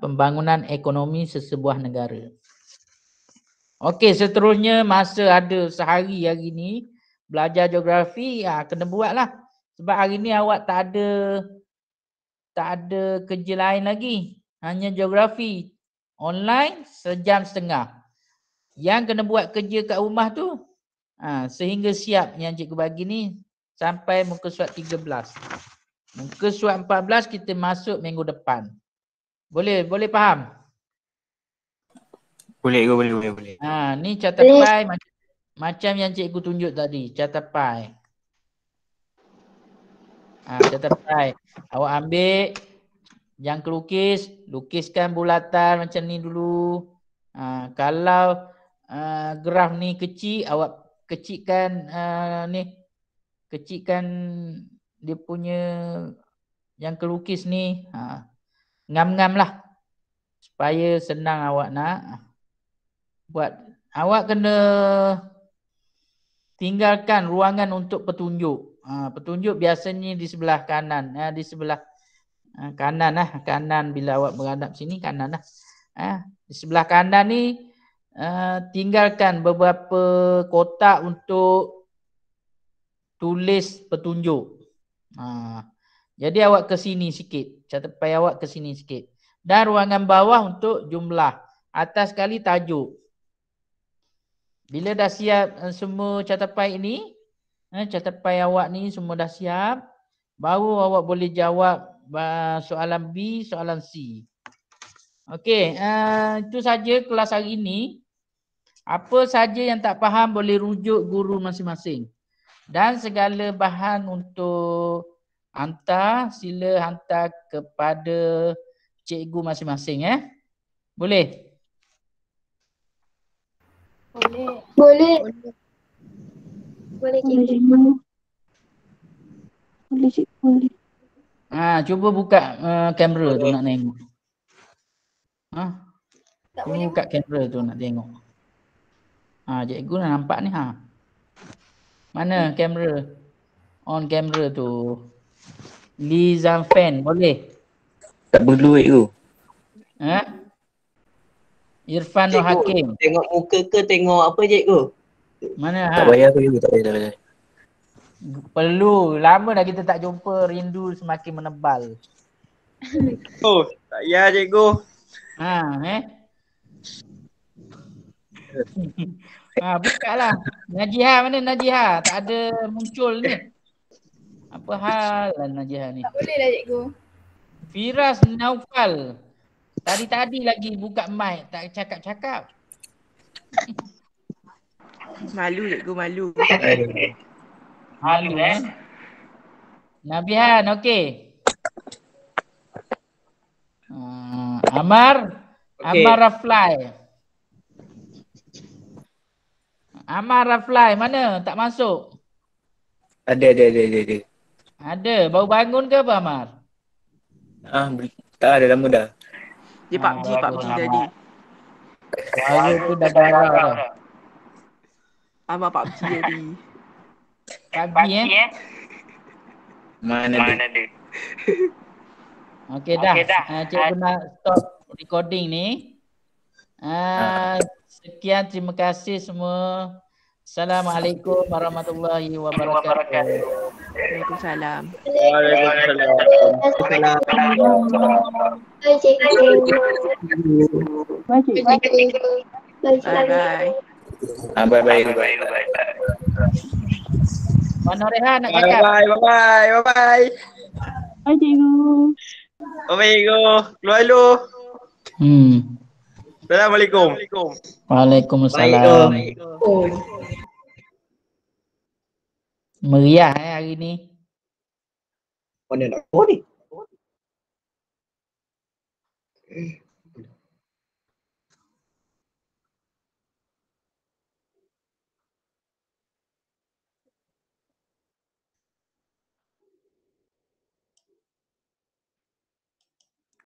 Pembangunan ekonomi sesebuah negara. Okey, seterusnya masa ada sehari hari ni belajar geografi, kena buatlah. Sebab hari ni awak tak ada kerja lain lagi. Hanya geografi. Online sejam setengah. Yang kena buat kerja kat rumah tu sehingga siap yang cikgu bagi ni sampai muka surat 13. Muka surat 14 kita masuk minggu depan. Boleh faham? Boleh. Ni catat macam yang cikgu tunjuk tadi, catat pai. Catat pai. Awak ambil yang kelukis, lukiskan bulatan macam ni dulu. Kalau graf ni kecil, awak kecilkan kecilkan dia punya yang kelukis ni. Ngam-ngam lah supaya senang awak nak buat. Awak kena tinggalkan ruangan untuk petunjuk. Petunjuk biasanya di sebelah kanan. Di sebelah kanan lah. Kanan bila awak beradap sini kanan lah. Di sebelah kanan ni tinggalkan beberapa kotak untuk tulis petunjuk. Jadi awak ke sini sikit. Catat awak ke sini sikit. Dan ruangan bawah untuk jumlah. Atas sekali tajuk. Bila dah siap semua catapan ini, catapan awak ni semua dah siap, baru awak boleh jawab soalan B, soalan C. Okey, itu saja kelas hari ini. Apa saja yang tak faham boleh rujuk guru masing-masing. Dan segala bahan untuk hantar, sila hantar kepada cikgu masing-masing. Boleh? Boleh cikgu. Boleh cikgu. Cuba buka kamera tu nak tengok. Cuba buka kamera tu nak tengok. Cikgu dah nampak ni. Mana kamera? On kamera tu. Li Zanfen, boleh? Tak perlu cikgu. Irfan Nur Hakim. Tengok muka ke tengok apa cikgu? Mana? Tak payah cikgu, tak payah. Perlu. Lama dah kita tak jumpa, rindu semakin menebal. Oh, tak payah cikgu. Buka lah. Najiha mana Najiha? Tak ada muncul ni. Apa hal lah Najiha ni? Tak boleh lah cikgu. Firas Naufal. Tadi lagi buka mic, tak cakap-cakap. Malu cikgu, malu. Malu Nabihan, okey. Amar. Okay. Amar Raflai. Amar Raflai mana? Tak masuk. Ada. Ada. Baru bangun ke apa Amar? Tak ada, lama dah. Dia PUBG tadi. Baru tu dah darah dah. Amar PUBG tadi. PUBG Mana ada. Okey dah. Cikgu nak stop recording ni. Sekian, terima kasih semua. Assalamualaikum warahmatullahi wabarakatuh. Waalaikumsalam. Bye. Mana Rehan nak cakap? Bye. Bye cikgu. Bye cikgu. Keluar dulu. Assalamualaikum. Waalaikumsalam. Meriah hari ni. Mana nak ni?